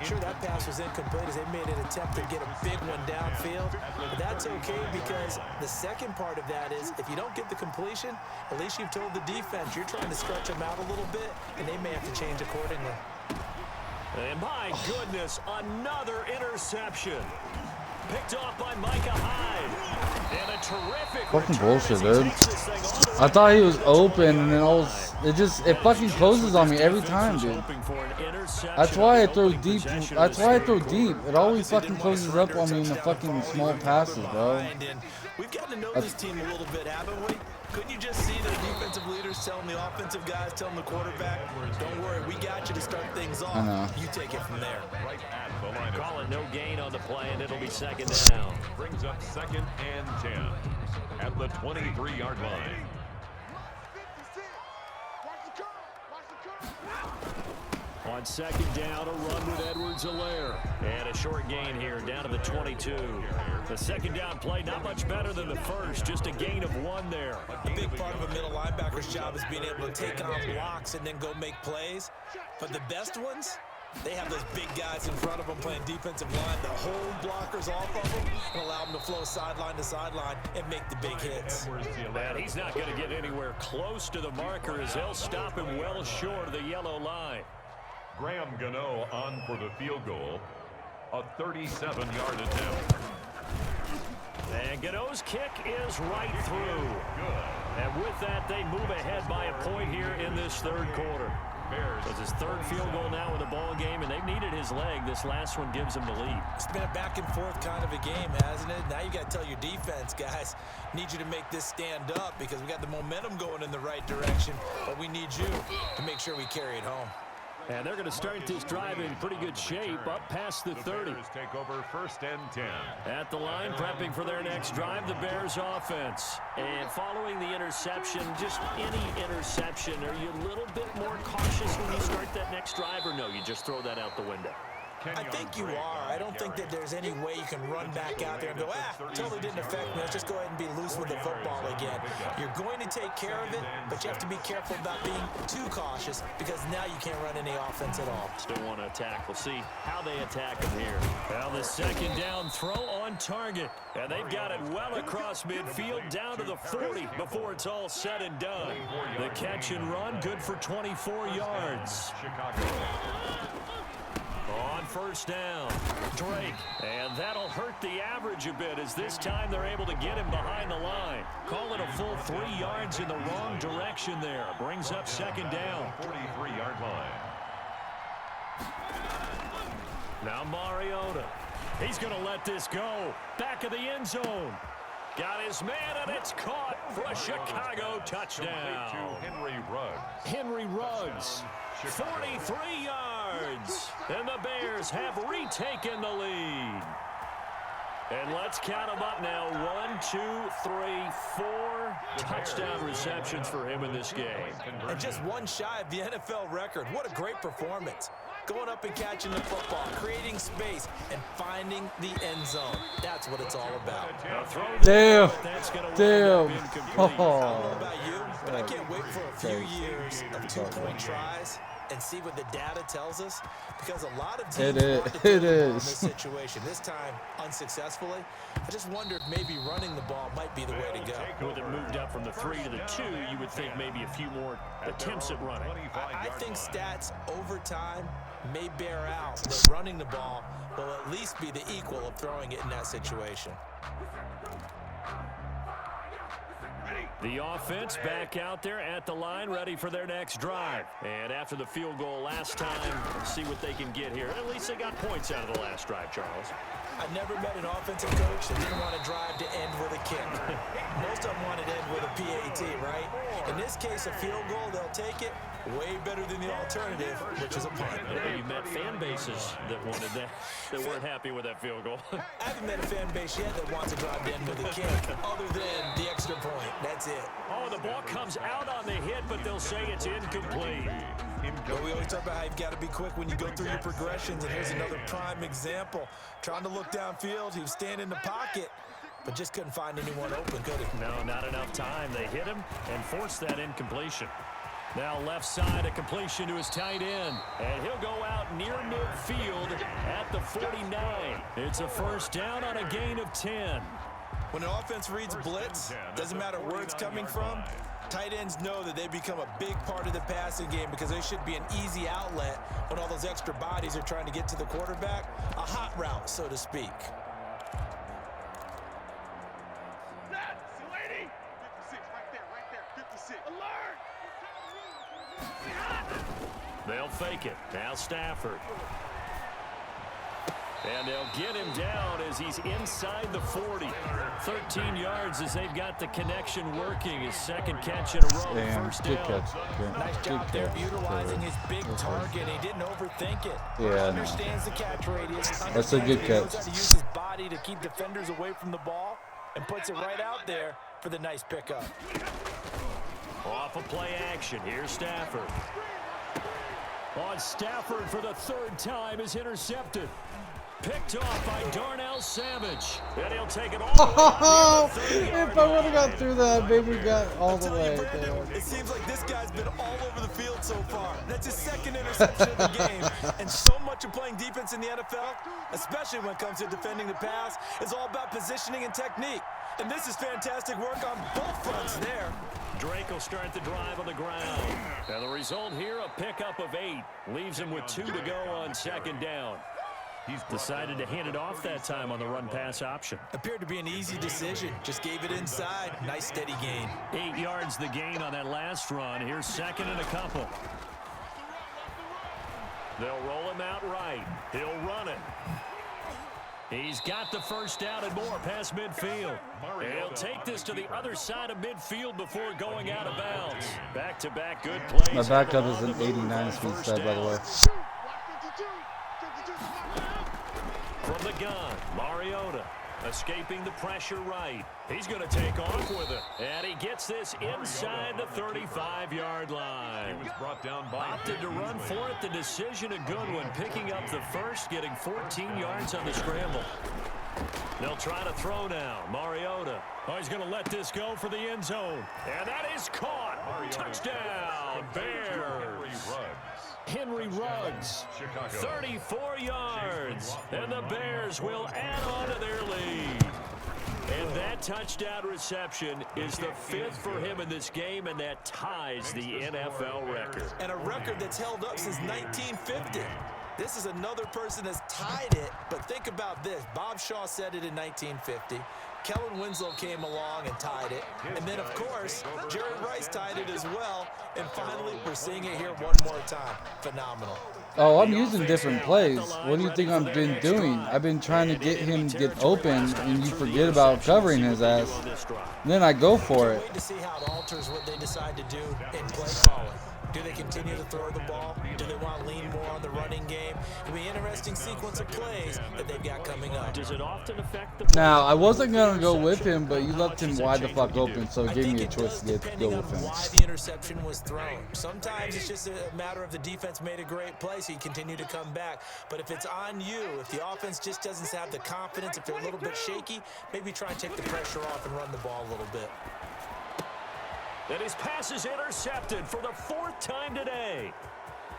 D: Sure, that pass was incomplete as they made an attempt to get a big one downfield. But that's okay because the second part of that is if you don't get the completion, at least you've told the defense you're trying to stretch them out a little bit, and they may have to change accordingly.
B: And my goodness, another interception. Picked off by Micah Hyde. And a terrific
A: fucking bullshit, dude. I thought he was open, and then it fucking closes on me every time, dude. That's why I throw deep. That's why I throw deep. It always fucking closes up on me in the fucking small passes, bro.
D: We've gotten to know this team a little bit, haven't we? Couldn't you just see the defensive leaders telling the offensive guys, telling the quarterback, don't worry, we got you to start things off.
A: I know.
D: You take it from there.
C: Right at the line.
B: Call it no gain on the play, and it'll be second down.
C: Brings up second and 10 at the 23-yard line.
B: On second down, a run with Edwards-Helaire. And a short gain here, down to the 22. The second down play, not much better than the first, just a gain of 1 there.
D: A big part of a middle linebacker's job is being able to take on blocks and then go make plays. But the best ones, they have those big guys in front of them playing defensive line that hold blockers off of them and allow them to flow sideline to sideline and make the big hits.
B: And he's not going to get anywhere close to the marker as they'll stop him well short of the yellow line.
C: Graham Gano on for the field goal. A 37-yard attempt.
B: And Gano's kick is right through. Good. And with that, they move ahead by a point here in this third quarter. Bears. It's his third field goal now in the ball game, and they've needed his leg. This last one gives him the lead.
D: It's been a back and forth kind of a game, hasn't it? Now you got to tell your defense, guys, need you to make this stand up because we got the momentum going in the right direction, but we need you to make sure we carry it home.
B: And they're going to start this drive in pretty good shape, up past the 30.
C: Bears take over 1st and 10.
B: At the line, prepping for their next drive, the Bears offense. And following the interception, just any interception, are you a little bit more cautious when you start that next drive, or no, you just throw that out the window?
D: I think you are. I don't think that there's any way you can run back out there and go, totally didn't affect me. Let's just go ahead and be loose with the football again. You're going to take care of it, but you have to be careful about being too cautious because now you can't run any offense at all.
B: Still want to attack. We'll see how they attack them here. Well, the second down throw on target. And they've got it well across midfield down to the 40 before it's all said and done. The catch and run, good for 24 yards.
C: Chicago.
B: On 1st down, Drake, and that'll hurt the average a bit as this time they're able to get him behind the line. Call it a full 3 yards in the wrong direction there. Brings up 2nd down.
C: 43-yard line.
B: Now Mariota. He's going to let this go. Back of the end zone. Got his man, and it's caught for a Chicago touchdown.
C: Henry Ruggs.
B: Henry Ruggs, 43 yards. And the Bears have retaken the lead. And let's count them up now. 1, 2, 3, 4 touchdown receptions for him in this game.
D: And just one shy of the NFL record. What a great performance. Going up and catching the football, creating space, and finding the end zone. That's what it's all about.
A: Damn. Damn.
D: I don't know about you, but I can't wait for a few years of 2-point tries and see what the data tells us, because a lot of teams want to do in this situation. This time, unsuccessfully. I just wonder if maybe running the ball might be the way to go.
B: With it moved up from the 3 to the 2, you would think maybe a few more attempts at running.
D: I think stats over time may bear out that running the ball will at least be the equal of throwing it in that situation.
B: The offense back out there at the line, ready for their next drive. And after the field goal last time, see what they can get here. At least they got points out of the last drive, Charles.
D: I never met an offensive coach that didn't want to drive to end with a kick. Most of them wanted to end with a PAT, right? In this case, a field goal, they'll take it. Way better than the alternative, which is a punt.
B: Yeah, you met fan bases that wanted that, that weren't happy with that field goal.
D: I haven't met a fan base yet that wants to drive to end with a kick, other than the extra point. That's it.
B: Oh, the ball comes out on the hit, but they'll say it's incomplete.
D: But we always talk about how you've got to be quick when you go through your progressions, and here's another prime example. Trying to look downfield, he was standing in the pocket, but just couldn't find anyone open, could he?
B: No, not enough time. They hit him and forced that incompletion. Now left side, a completion to his tight end. And he'll go out near midfield at the 49. It's a 1st down on a gain of 10.
D: When an offense reads blitz, doesn't matter where it's coming from, tight ends know that they become a big part of the passing game because they should be an easy outlet when all those extra bodies are trying to get to the quarterback. A hot route, so to speak.
B: They'll fake it. Now Stafford. And they'll get him down as he's inside the 40. 13 yards as they've got the connection working. His 2nd catch in a row.
A: Damn,
B: 1st
A: good
B: down.
A: catch.
D: Nice job there utilizing his big target. He didn't overthink it.
A: Yeah,
D: Understands the catch radius.
A: That's a good catch.
D: Knows how to use his body to keep defenders away from the ball and puts it right out there for the nice pickup.
B: Off of play action. Here's Stafford. On Stafford for the 3rd time is intercepted. Picked off by Darnell Savage. And he'll take it all the way
A: If I would have got through that, maybe we got all the way.
D: It seems like this guy's been all over the field so far. That's his 2nd interception of the game. And so much of playing defense in the NFL, especially when it comes to defending the pass, is all about positioning and technique. And this is fantastic work on both fronts there.
B: Drake will start the drive on the ground. And the result here, a pickup of 8. Leaves him with 2 to go on 2nd down. He's decided to hand it off that time on the run-pass option.
D: Appeared to be an easy decision. Just gave it inside. Nice steady gain.
B: 8 yards the gain on that last run. Here's 2nd and a couple. They'll roll him out right. He'll run it. He's got the first down and more past midfield. He'll take this to the other side of midfield before going out of bounds. Back-to-back good plays.
A: My backup is an 89 speed stud, by the way.
B: From the gun, Mariota escaping the pressure right. He's going to take off with it. And he gets this inside the 35-yard line.
C: He was brought down by
B: opted to run for it. The decision a good one. Picking up the first, getting 14 yards on the scramble. They'll try to throw now. Mariota. Oh, he's going to let this go for the end zone. And that is caught. Touchdown, Bears. Henry Ruggs, 34 yards, and the Bears will add on to their lead. And that touchdown reception is the 5th for him in this game, and that ties the NFL record.
D: And a record that's held up since 1950. This is another person that's tied it, but think about this. Bob Shaw said it in 1950. Kellen Winslow came along and tied it. And then, of course, Jerry Rice tied it as well. And finally, we're seeing it here one more time. Phenomenal.
A: Oh, I'm using different plays. What do you think I've been doing? I've been trying to get him to get open, and you forget about covering his ass. And then I go for it.
D: Wait to see how it alters what they decide to do in play calling. Do they continue to throw the ball? Do they want to lean more on the running game? It'll be an interesting sequence of plays that they've got coming up.
B: Does it often affect the
A: Now, I wasn't going to go with him, but you left him wide the fuck open, so it gave me a choice to go with him.
D: Why the interception was thrown. Sometimes it's just a matter of the defense made a great play, so you continue to come back. But if it's on you, if the offense just doesn't have the confidence, if they're a little bit shaky, maybe try and take the pressure off and run the ball a little bit.
B: And his pass is intercepted for the 4th time today.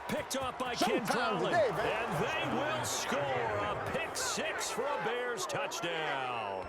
B: Picked off by Ken Conley. And they will score a pick 6 for a Bears touchdown.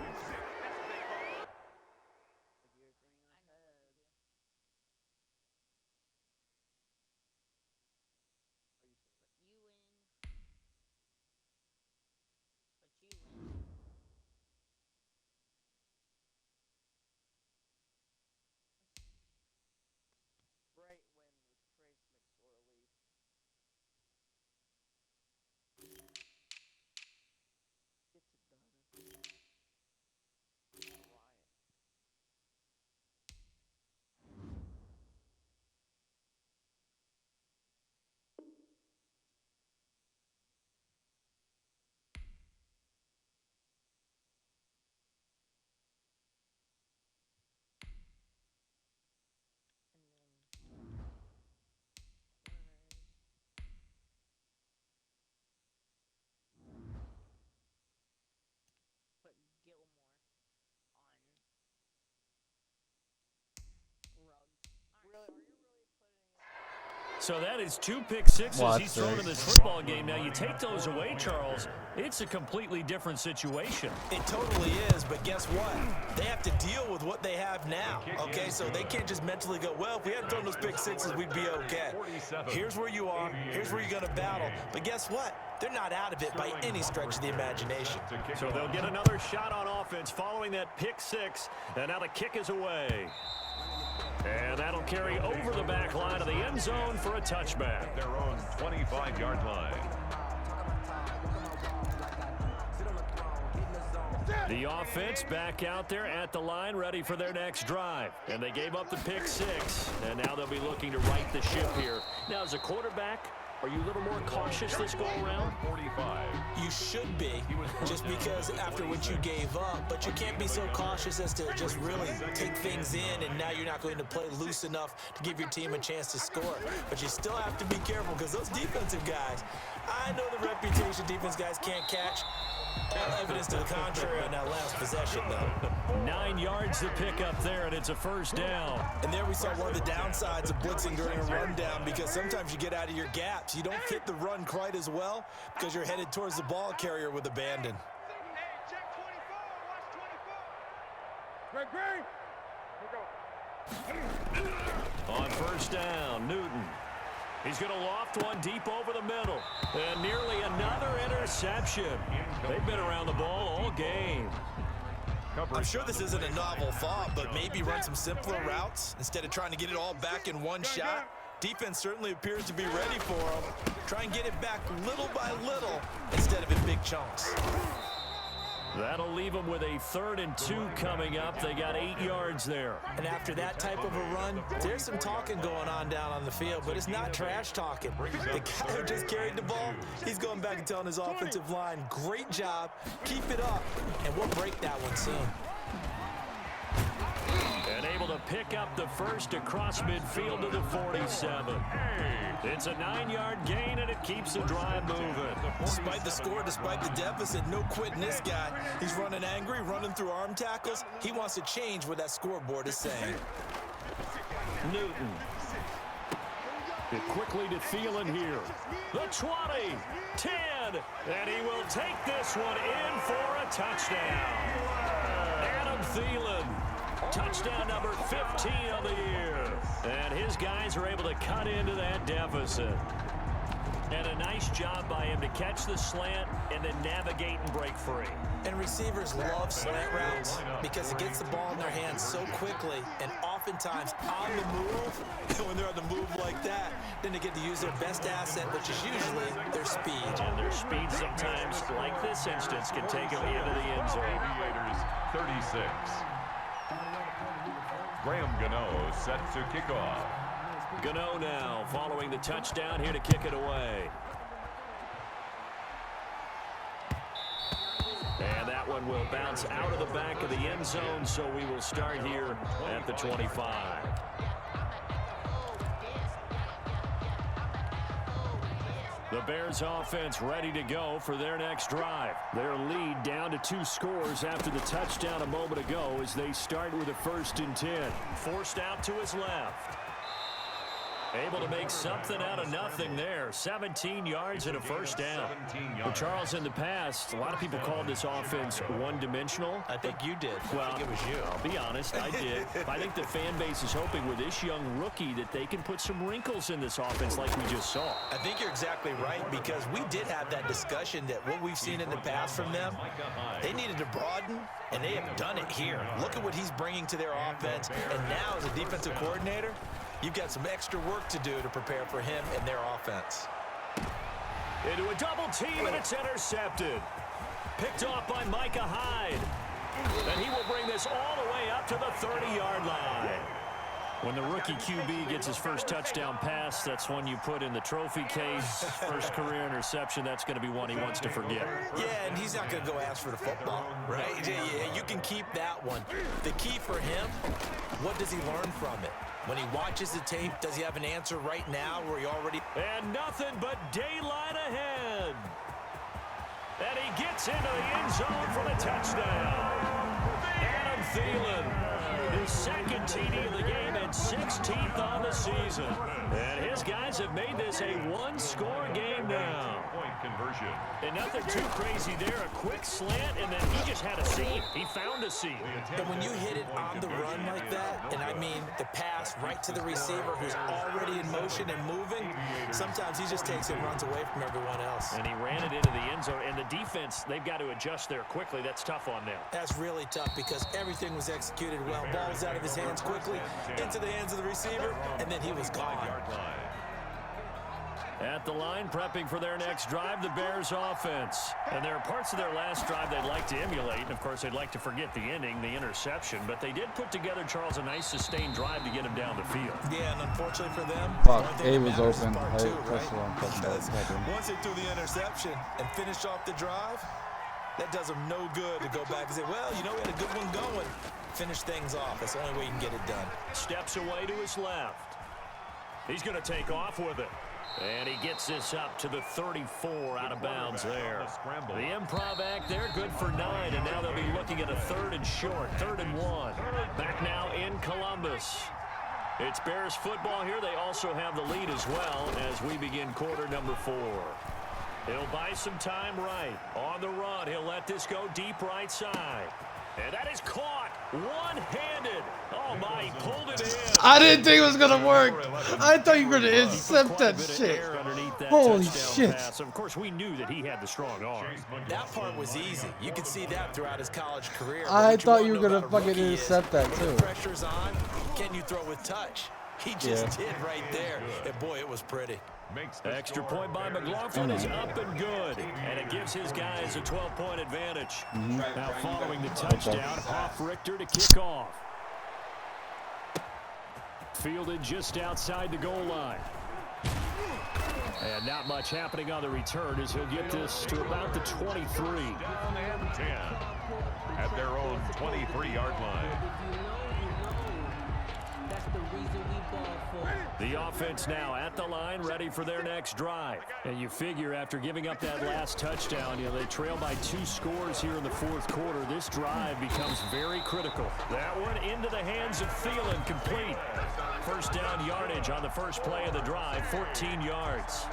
B: So that is 2 pick sixes he's thrown in this football game. Now, you take those away, Charles, it's a completely different situation.
D: It totally is, but guess what? They have to deal with what they have now, okay? So they can't just mentally go, well, if we hadn't thrown those pick sixes, we'd be okay. Here's where you are. Here's where you're going to battle. But guess what? They're not out of it by any stretch of the imagination.
B: So they'll get another shot on offense following that pick 6, and now the kick is away. And that'll carry over the back line of the end zone for a touchback.
C: Their own 25-yard line.
B: The offense back out there at the line, ready for their next drive. And they gave up the pick 6, and now they'll be looking to right the ship here. Now, as a quarterback, are you a little more cautious this go around?
C: 45.
D: You should be, just because after what you gave up, but you can't be so cautious as to just really take things in, and now you're not going to play loose enough to give your team a chance to score. But you still have to be careful, because those defensive guys, I know the reputation defense guys can't catch. All evidence to the contrary on that last possession, though.
B: 9 yards to pick up there, and it's a first down.
D: And there we saw one of the downsides of blitzing during a rundown, because sometimes you get out of your gaps. You don't fit the run quite as well because you're headed towards the ball carrier with abandon.
B: On first down, Newton. He's going to loft one deep over the middle. And nearly another interception. They've been around the ball all game.
D: I'm sure this isn't a novel thought, but maybe run some simpler routes instead of trying to get it all back in one shot. Defense certainly appears to be ready for them. Try and get it back little by little instead of in big chunks.
B: That'll leave them with a 3rd and 2 coming up. They got 8 yards there.
D: And after that type of a run, there's some talking going on down on the field, but it's not trash talking. The guy who just carried the ball, he's going back and telling his offensive line, great job, keep it up, and we'll break that one soon.
B: And able to pick up the first across midfield to the 47. It's a 9-yard gain, and it keeps the drive moving.
D: Despite the score, despite the deficit, no quitting this guy. He's running angry, running through arm tackles. He wants to change what that scoreboard is saying.
B: Newton. It quickly to Thielen here. The 20, 10, and he will take this one in for a touchdown. Adam Thielen. Touchdown number 15 of the year. And his guys are able to cut into that deficit. And a nice job by him to catch the slant and then navigate and break free.
D: And receivers love slant routes because it gets the ball in their hands so quickly and oftentimes on the move. And when they're on the move like that, then they get to use their best asset, which is usually their speed.
B: And their speed sometimes, like this instance, can take them into the end zone.
C: Aviators 36. Graham Gano set to kick off.
B: Gano now following the touchdown here to kick it away. And that one will bounce out of the back of the end zone, so we will start here at the 25. The Bears offense ready to go for their next drive. Their lead down to 2 scores after the touchdown a moment ago as they start with a 1st and 10. Forced out to his left. Able to make something out of nothing there. 17 yards and a 1st down. But Charles, in the past, a lot of people called this offense one-dimensional.
D: I think you did.
B: Well,
D: I think it was you.
B: I'll be honest, I did. I think the fan base is hoping with this young rookie that they can put some wrinkles in this offense like we just saw.
D: I think you're exactly right because we did have that discussion that what we've seen in the past from them, they needed to broaden, and they have done it here. Look at what he's bringing to their offense, and now as a defensive coordinator, you've got some extra work to do to prepare for him and their offense.
B: Into a double team, and it's intercepted. Picked off by Micah Hyde. And he will bring this all the way up to the 30-yard line. When the rookie QB gets his first touchdown pass, that's one you put in the trophy case. First career interception, that's going to be one he wants to forget.
D: Yeah, and he's not going to go ask for the football, right? Yeah, you can keep that one. The key for him, what does he learn from it? When he watches the tape, does he have an answer right now where he already...
B: And nothing but daylight ahead. And he gets into the end zone for the touchdown. Adam Thielen, his 2nd TD of the game and 16th on the season. And his guys have made this a 1-score game now.
C: Point conversion.
B: And nothing too crazy there. A quick slant, and then he just had a seam. He found a seam.
D: And when you hit it on the run like that, and I mean the pass right to the receiver who's already in motion and moving, sometimes he just takes it and runs away from everyone else.
B: And he ran it into the end zone. And the defense, they've got to adjust there quickly. That's tough on them.
D: That's really tough because everything was executed well. Ball was out of his hands quickly, into the hands of the receiver, and then he was gone.
B: At the line, prepping for their next drive, the Bears offense. And there are parts of their last drive they'd like to emulate. And, of course, they'd like to forget the ending, the interception. But they did put together, Charles, a nice sustained drive to get him down the field.
D: Yeah, and unfortunately for them,
A: Fuck, A was open.
D: That's
A: That's what I'm talking about.
D: once they threw the interception and finished off the drive, that does them no good to go back and say, well, you know, we had a good one going. Finish things off. That's the only way you can get it done.
B: Steps away to his left. He's going to take off with it. And he gets this up to the 34 out of bounds there. The improv act there, good for 9. And now they'll be looking at a 3rd and short, 3rd and 1. Back now in Columbus. It's Bears football here. They also have the lead as well as we begin quarter number 4. He'll buy some time right. On the run, he'll let this go deep right side. And that is caught one-handed. Oh, my, he pulled it in.
A: I didn't think it was going to work. I thought you were going to intercept that shit. Holy shit.
B: Pass. Of course, we knew that he had the strong arm.
D: That part was easy. You could see that throughout his college career.
A: I thought you were going to fucking intercept that, too.
D: When the pressure's on, can you throw with touch? He just did right there. And, boy, it was pretty.
C: makes the
B: Extra
C: score
B: point by
C: Bears
B: McLaughlin is up and good, and it gives his guys a 12-point advantage. Now following the touchdown, Hoff Richter to kick off. Fielded just outside the goal line. And not much happening on the return as he'll get this to about the 23.
C: Down and 10 at their own 23-yard line.
B: The offense now at the line, ready for their next drive. And you figure after giving up that last touchdown, they trail by 2 scores here in the fourth quarter. This drive becomes very critical. That one into the hands of Thielen, complete. First down yardage on the first play of the drive, 14 yards.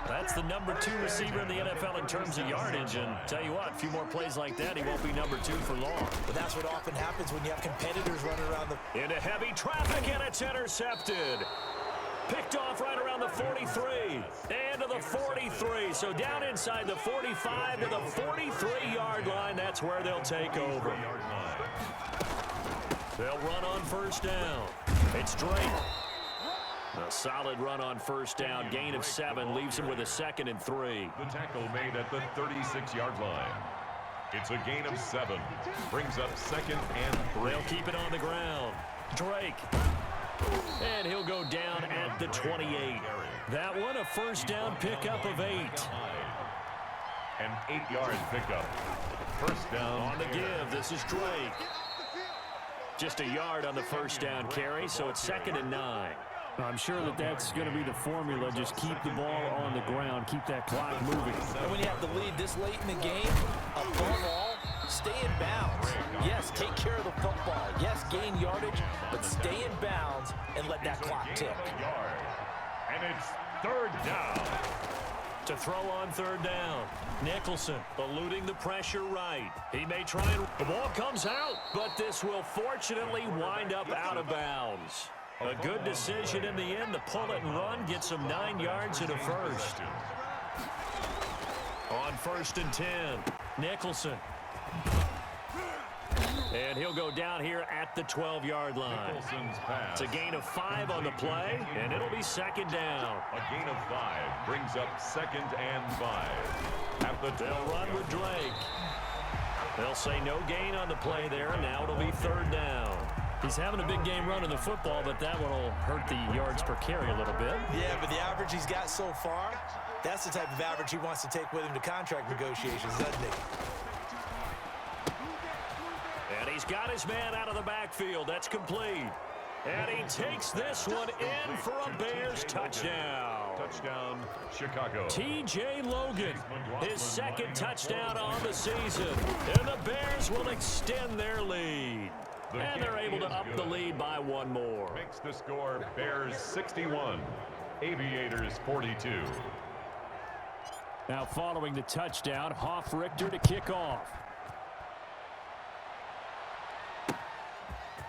B: That's the number 2 receiver in the NFL in terms of yardage. And tell you what, a few more plays like that, he won't be number 2 for long.
D: But that's what often happens when you have competitors running around the...
B: Into heavy traffic, and it's intercepted. Picked off right around the 43. And to the 43. So down inside the 45 to the 43-yard line. That's where they'll take over. They'll run on first down. It's Drake. A solid run on first down. Gain of 7 leaves him with a 2nd and 3.
C: The tackle made at the 36-yard line. It's a gain of 7. Brings up 2nd and 3.
B: They'll keep it on the ground. Drake. And he'll go down at the 28. That one a first down pickup of 8.
C: An 8-yard pickup. First down.
B: On the give, this is Drake. Just a yard on the first down carry, so it's 2nd and 9. I'm sure that's going to be the formula. Just keep the ball on the ground. Keep that clock moving.
D: And when you have the lead this late in the game, above all, stay in bounds. Yes, take care of the football. Yes, gain yardage, but stay in bounds and let that clock tick.
C: And it's 3rd down.
B: To throw on 3rd down. Nicholson eluding the pressure right. He may try and... The ball comes out, but this will fortunately wind up out of bounds. A good decision in the end to pull it and run, gets him 9 yards and a first. On 1st and 10, Nicholson. And he'll go down here at the 12-yard line.
C: Nicholson's pass.
B: It's a gain of 5 on the play, and it'll be 2nd down.
C: A gain of 5 brings up 2nd and 5. At the
B: They'll run with Drake. They'll say no gain on the play there, and now it'll be 3rd down. He's having a big game running the football, but that one will hurt the yards per carry a little bit.
D: Yeah, but the average he's got so far, that's the type of average he wants to take with him to contract negotiations, doesn't he?
B: And he's got his man out of the backfield. That's complete. And he takes this one in for a Bears touchdown.
C: touchdown, Chicago.
B: T.J. Logan, his 2nd touchdown on the season. And the Bears will extend their lead. And they're able to up the lead by 1 more.
C: Makes the score Bears 61, Aviators 42.
B: Now following the touchdown, Hoff Richter to kick off.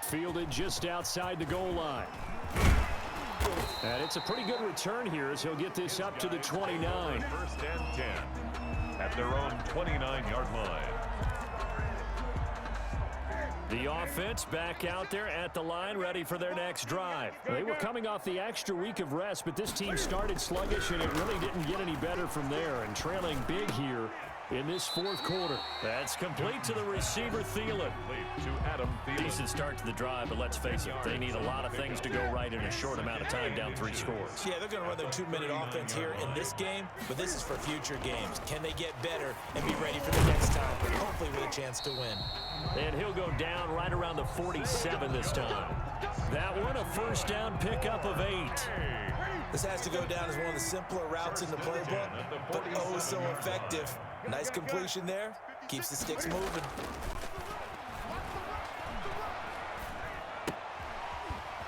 B: Fielded just outside the goal line. And it's a pretty good return here as he'll get this up to the 29.
C: 1st and 10 at their own 29-yard line.
B: The offense back out there at the line, ready for their next drive. They were coming off the extra week of rest, but this team started sluggish, and it really didn't get any better from there. And trailing big here in this 4th quarter. That's complete to the receiver, Thielen.
C: To Adam Thielen.
B: Decent start to the drive, but let's face it, they need a lot of things to go right in a short amount of time, down 3 scores.
D: Yeah, they're going to run their 2-minute offense here in this game, but this is for future games. Can they get better and be ready for the next time, hopefully with a chance to win?
B: And he'll go down right around the 47 this time. That one a first down pickup of 8.
D: This has to go down as one of the simpler routes in the playbook, but oh so effective. Nice completion there. Keeps the sticks moving.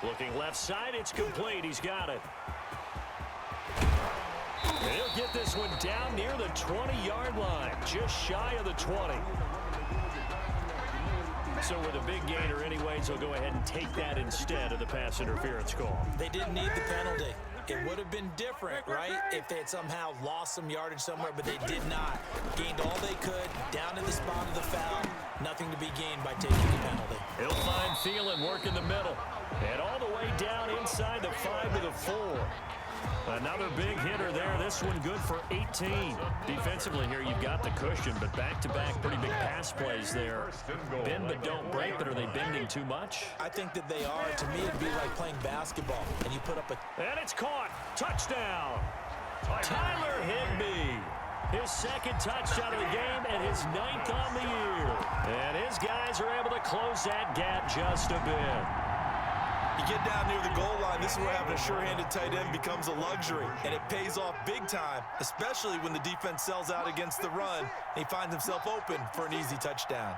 B: Looking left side, it's complete. He's got it. And he'll get this one down near the 20-yard line, just shy of the 20. So with a big gainer anyways, he'll go ahead and take that instead of the pass interference call.
D: They didn't need the penalty. It would have been different, right, if they had somehow lost some yardage somewhere, but they did not. Gained all they could, down in the spot of the foul. Nothing to be gained by taking the penalty.
B: He'll find Thielen working the middle. And all the way down inside the 5 to the 4. Another big hitter there. This one good for 18. Defensively here, you've got the cushion, but back-to-back pretty big pass plays there. Bend but don't break, but are they bending too much?
D: I think that they are. To me, it'd be like playing basketball, and you put up a...
B: And it's caught. Touchdown. Tyler Higbee. His second touchdown of the game and his 9th on the year. And his guys are able to close that gap just a bit.
D: You get down near the goal line, this is where having a sure-handed tight end becomes a luxury, and it pays off big time, especially when the defense sells out against the run, and he finds himself open for an easy touchdown.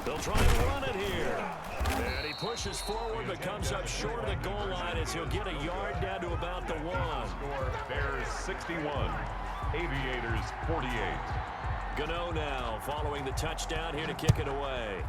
B: They'll try and run it here. And he pushes forward but comes up short of the goal line as he'll get a yard down to about the 1.
C: Score Bears 61, Aviators 48.
B: Gano now following the touchdown here to kick it away.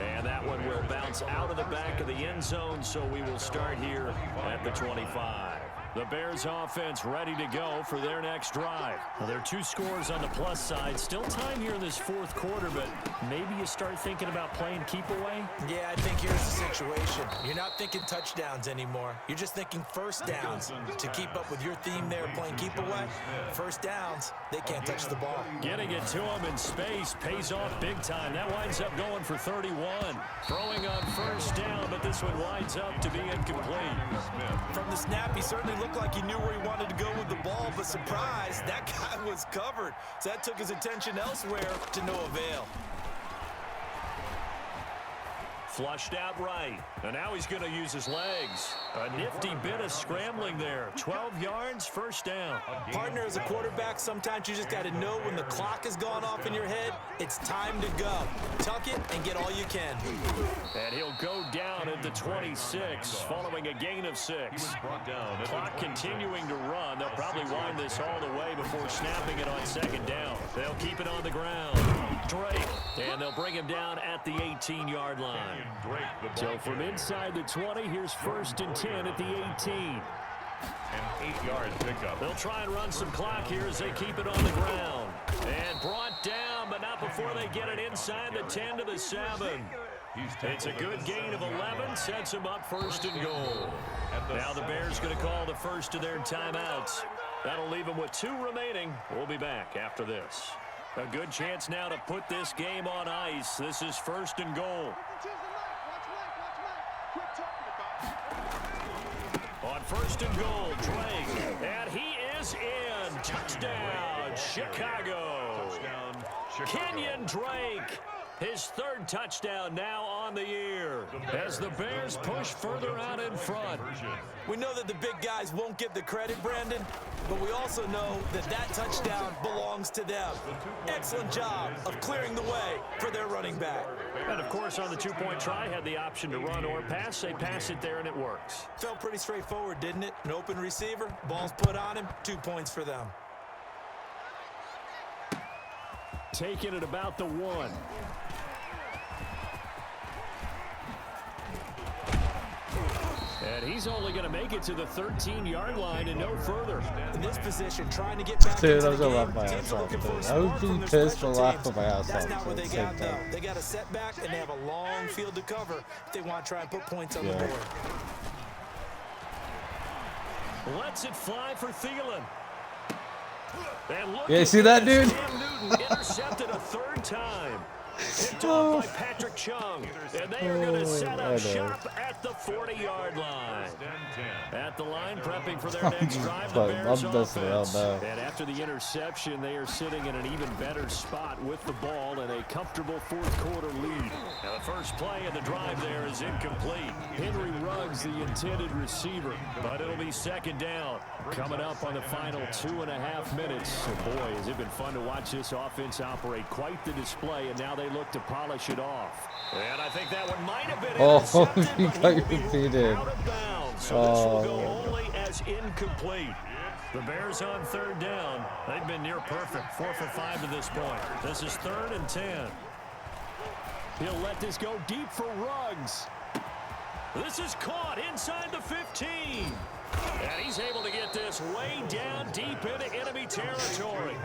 B: And that one will bounce out of the back of the end zone, so we will start here at the 25. The Bears offense ready to go for their next drive. Well, there are 2 scores on the plus side. Still time here in this 4th quarter, but maybe you start thinking about playing keep away?
D: Yeah, I think here's the situation. You're not thinking touchdowns anymore. You're just thinking first downs. To keep up with your theme there, playing keep away, first downs, they can't touch the ball.
B: Getting it to him in space pays off big time. That winds up going for 31. Throwing on first down, but this one winds up to be incomplete.
D: From the snap, he certainly looked like he knew where he wanted to go with the ball, but surprise, that guy was covered. So that took his attention elsewhere to no avail.
B: Flushed out right, and now he's going to use his legs. A nifty bit of scrambling there. 12 yards, first down.
D: Partner, as a quarterback, sometimes you just got to know when the clock has gone off in your head, it's time to go. Tuck it and get all you can.
B: And he'll go down at the 26, following a gain of 6. Clock continuing to run. They'll probably wind this all the way before snapping it on second down. They'll keep it on the ground. Drake, and they'll bring him down at the 18-yard line. So from inside the 20, here's 1st and 10 at the 18.
C: An 8-yard pickup.
B: They'll try and run some clock here as they keep it on the ground. And brought down, but not before they get it inside the 10 to the 7. It's a good gain of 11, sets them up 1st and goal. Now the Bears going to call the first of their timeouts. That'll leave them with 2 remaining. We'll be back after this. A good chance now to put this game on ice. This is 1st and goal. On 1st and goal, Drake. And he is in. Touchdown, Chicago. Kenyon Drake. His 3rd touchdown now on the year as the Bears push further out in front.
D: We know that the big guys won't get the credit, Brandon, but we also know that that touchdown belongs to them. Excellent job of clearing the way for their running back.
B: And, of course, on the 2-point try, had the option to run or pass. They pass it there, and it works.
D: Felt pretty straightforward, didn't it? An open receiver, ball's put on him, 2 points for them.
B: Taking it about the 1. And he's only going to make it to the 13-yard line and no further.
D: In this position, trying to get back
A: Dude,
D: into
A: I was
D: the
A: gonna
D: game.
A: laugh my
D: Teams
A: ass
D: are
A: off.
D: looking for a
A: I
D: spark
A: would
D: from
A: be
D: their
A: pissed
D: special
A: to laugh
D: teams.
A: my ass
D: That's
A: off,
D: not
A: so
D: what they
A: it's
D: got,
A: like
D: though.
A: that.
D: They got a setback, and they have a long field to cover if they want to try and put points on the
A: Yeah.
D: board.
B: Lets it fly for Thielen. And look
A: Yeah, you
B: at
A: see that,
B: this.
A: dude?
B: Cam Newton intercepted a 3rd time. Picked off by Patrick Chung. And they are going to set up shop at the 40-yard line. At the line, prepping for their next drive, the Bears offense. And after the interception, they are sitting in an even better spot with the ball and a comfortable 4th quarter lead. Now the first play of the drive there is incomplete. Henry Ruggs, the intended receiver, but it'll be 2nd down. Coming up on the final 2.5 minutes. So boy, has it been fun to watch this offense operate. Quite the display, and now they look to polish it off. And I think that one might have been intercepted,
A: you
B: but
A: got
B: he will be
A: your feet
B: ruled
A: in.
B: out of bounds. So this will go only as incomplete. The Bears on 3rd down. They've been near perfect. 4 for 5 to this point. This is 3rd and 10. He'll let this go deep for Ruggs. This is caught inside the 15. And he's able to get this way down deep into enemy territory.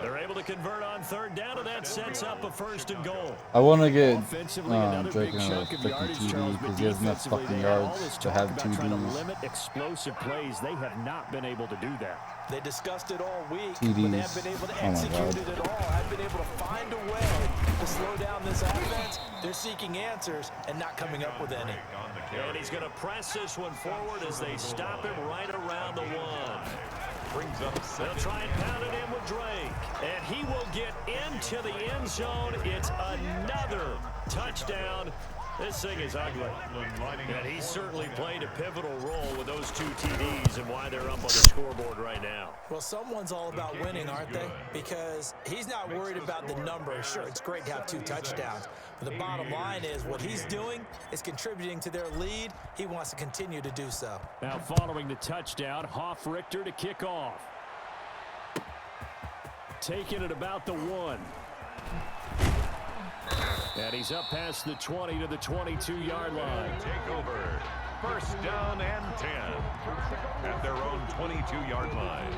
B: They're able to convert on third down, and that sets up a 1st and goal.
A: I want to get
B: Offensively, another
A: Drake
B: big
A: in a
B: chunk of
A: freaking
B: yardage,
A: TD
B: Charles,
A: because
B: but
A: he has enough
B: defensively,
A: fucking
B: they all
A: yards
B: this
A: to
B: talk
A: have
B: about trying to
A: TDs.
B: limit explosive plays. They have not been able to do that.
D: They discussed it all week, but
A: TDs.
D: they haven't been able to
A: Oh my
D: execute
A: God.
D: it at all. Haven't been able to find a way to slow down this offense. They're seeking answers and not coming up with any.
B: And he's going to press this one forward as they stop him right around the 1.
C: Brings up
B: They'll try and pound it in with Drake. And he will get into the end zone. It's another touchdown. This thing is ugly. And he certainly played a pivotal role with those 2 TDs and why they're up on the scoreboard right now.
D: Well, someone's all about winning, aren't they? Because he's not worried about the number. Sure, it's great to have 2 touchdowns. But the bottom line is what he's doing is contributing to their lead. He wants to continue to do so.
B: Now following the touchdown, Hoff-Richter to kick off. Taking it about the 1. And he's up past the 20 to the 22-yard line.
C: take over. 1st down and 10 at their own 22-yard line.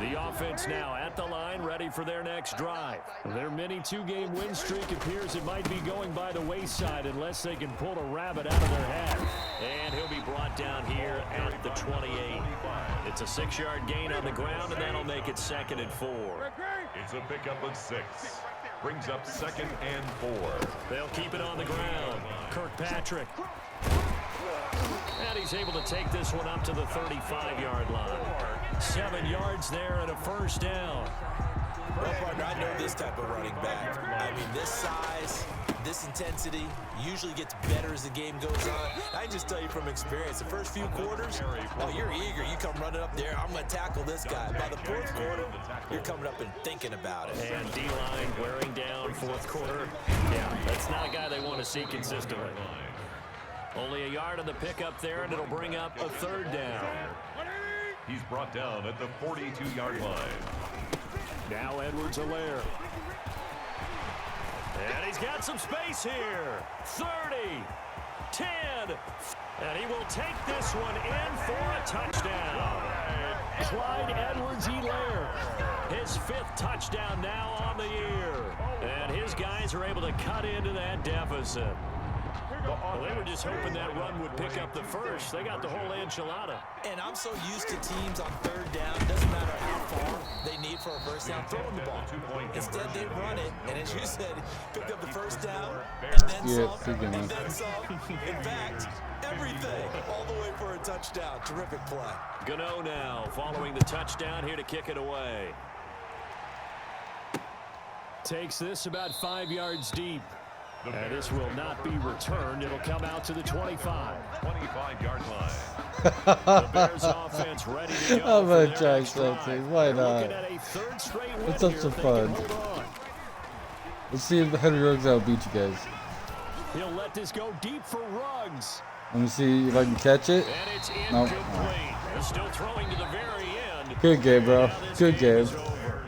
B: The offense now at the line, ready for their next drive. Their mini 2-game win streak appears it might be going by the wayside unless they can pull a rabbit out of their hat. And he'll be brought down here at the 28. It's a 6-yard gain on the ground, and that'll make it 2nd and 4.
C: It's a pickup of 6. Brings up 2nd and 4.
B: They'll keep it on the ground. Kirkpatrick. And he's able to take this one up to the 35-yard line. 7 yards there and a 1st down.
D: Well, partner, I know this type of running back. I mean, this size, this intensity usually gets better as the game goes on. I can just tell you from experience, the first few quarters, oh, you're eager. You come running up there, I'm going to tackle this guy. By the 4th quarter, you're coming up and thinking about it.
B: And D-line wearing down 4th quarter. Yeah, that's not a guy they want to see consistently. Only a yard on the pickup there, and it'll bring up a 3rd down.
C: He's brought down at the 42-yard line.
B: Now Edwards-Helaire. And he's got some space here. 30, 10, and he will take this one in for a touchdown. Clyde Edwards-Helaire, his 5th touchdown now on the year. And his guys are able to cut into that deficit. Well, they were just hoping that run would pick up the 1st. They got the whole enchilada.
D: And I'm so used to teams on 3rd down, doesn't matter how far they need for a 1st down, throwing the ball. Instead, they run it, and as you said, picked up the 1st down, and then some, and then some. In fact, everything, all the way for a touchdown. Terrific play.
B: Gano now, following the touchdown here to kick it away. Takes this about 5 yards deep. And this will not be returned. It'll come out to the 25.
C: 25-yard line.
B: The Bears offense ready to go.
A: I'm
B: for
A: gonna
B: their
A: try
B: next
A: something.
B: drive.
A: Why
B: They're
A: not?
B: looking at a 3rd straight win
A: Let's have
B: here
A: some
B: if they can
A: fun.
B: hold on.
A: Let's see if Henry Ruggs will beat you guys.
B: He'll let this go deep for Ruggs.
A: Let me see if I can catch it.
B: And it's
A: Nope.
B: incomplete. They're still throwing to the very end.
A: Good game, bro.
B: Now this
A: Good game.
B: is over.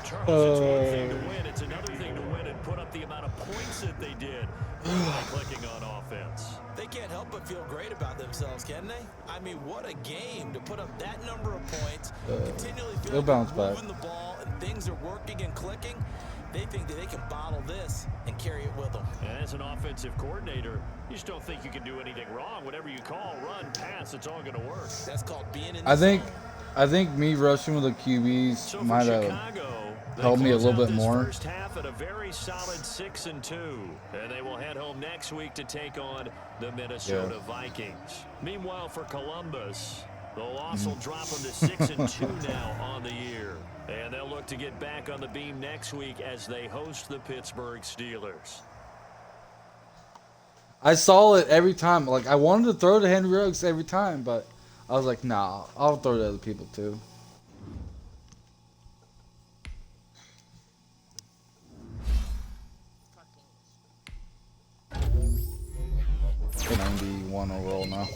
B: Charles, it's one thing to win. It's another thing to win and put up the amount of points that they did by clicking on offense.
D: They can't help but feel great about themselves, can they? I mean, what a game to put up that number of points, continually feel
A: they'll
D: like
A: bounce
D: they're
A: back.
D: moving the ball and things are working and clicking. They think that they can bottle this and carry it with them.
B: And as an offensive coordinator, you just don't think you can do anything wrong. Whatever you call, run, pass, it's all going to work.
D: That's called being in the
A: I think me rushing with the QBs
B: So for
A: might have
B: Chicago, they
A: helped me a
B: close
A: little
B: out
A: bit
B: this
A: more.
B: First half at a very solid 6-2, and they will head home next week to take on the Minnesota Vikings. Meanwhile, for Columbus, the loss will drop them to 6-2 now on the year, and they'll look to get back on the beam next week as they host the Pittsburgh Steelers.
A: I saw it every time. Like, I wanted to throw to Henry Ruggs every time, but I was like, nah, I'll throw to other people too. For 91 overall now.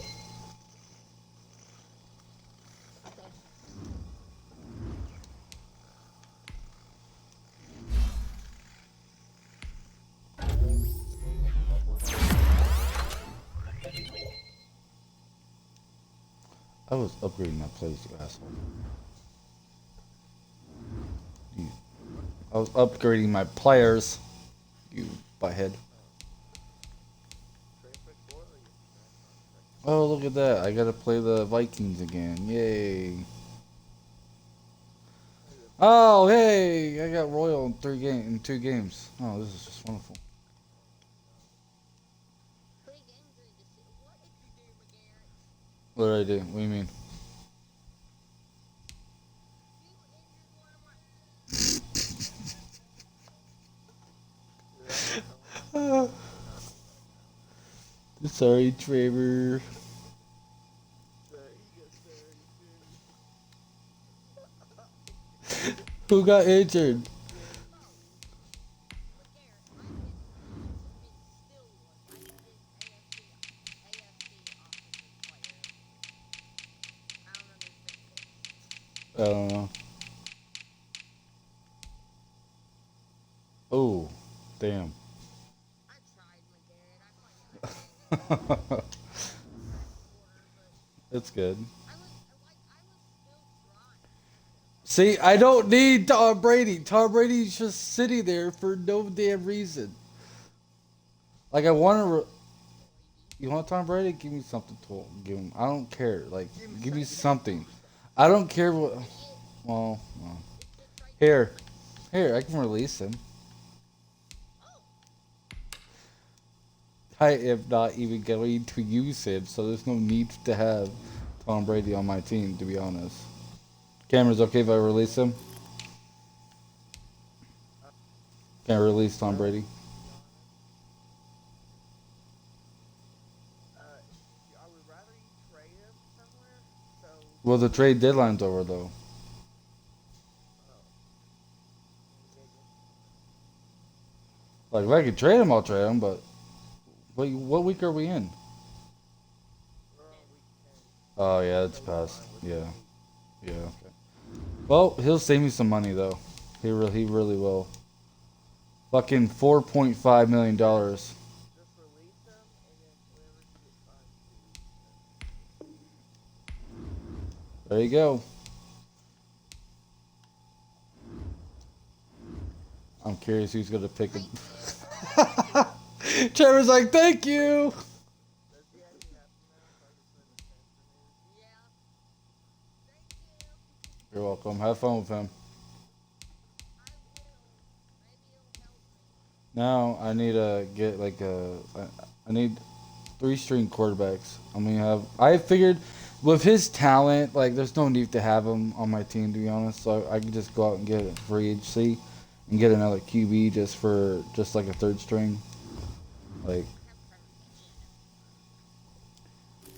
A: I was upgrading my plays, you asshole. I was upgrading my players, you butthead. Oh, look at that. I gotta play the Vikings again. Yay. Oh, hey! I got Royal in 2 games. Oh, this is just wonderful. What did I do? What do you mean? Sorry, Trevor. Who got injured? I don't know. Oh, damn. That's good. See, I don't need Tom Brady. Tom Brady's just sitting there for no damn reason. Like, I want to... You want Tom Brady? Give me something to give him. I don't care. Like, give me something. I don't care what... Well. Here. Here, I can release him. I am not even going to use him, so there's no need to have Tom Brady on my team, to be honest. Cameron's okay if I release him? Can I release Tom Brady? Well, the trade deadline's over, though. Like, if I could trade him, I'll trade him, but... What week are we in? Oh, yeah, it's past. Yeah. Yeah, okay. Well, he'll save me some money, though. He really will. Fucking $4.5 million. There you go. I'm curious who's going to pick him. Trevor's like, thank you. You're welcome. Have fun with him. Now I need to get like I need 3-string quarterbacks. I figured with his talent, like there's no need to have him on my team, to be honest. So I can just go out and get a free agency and get another QB just like a 3rd string. Like,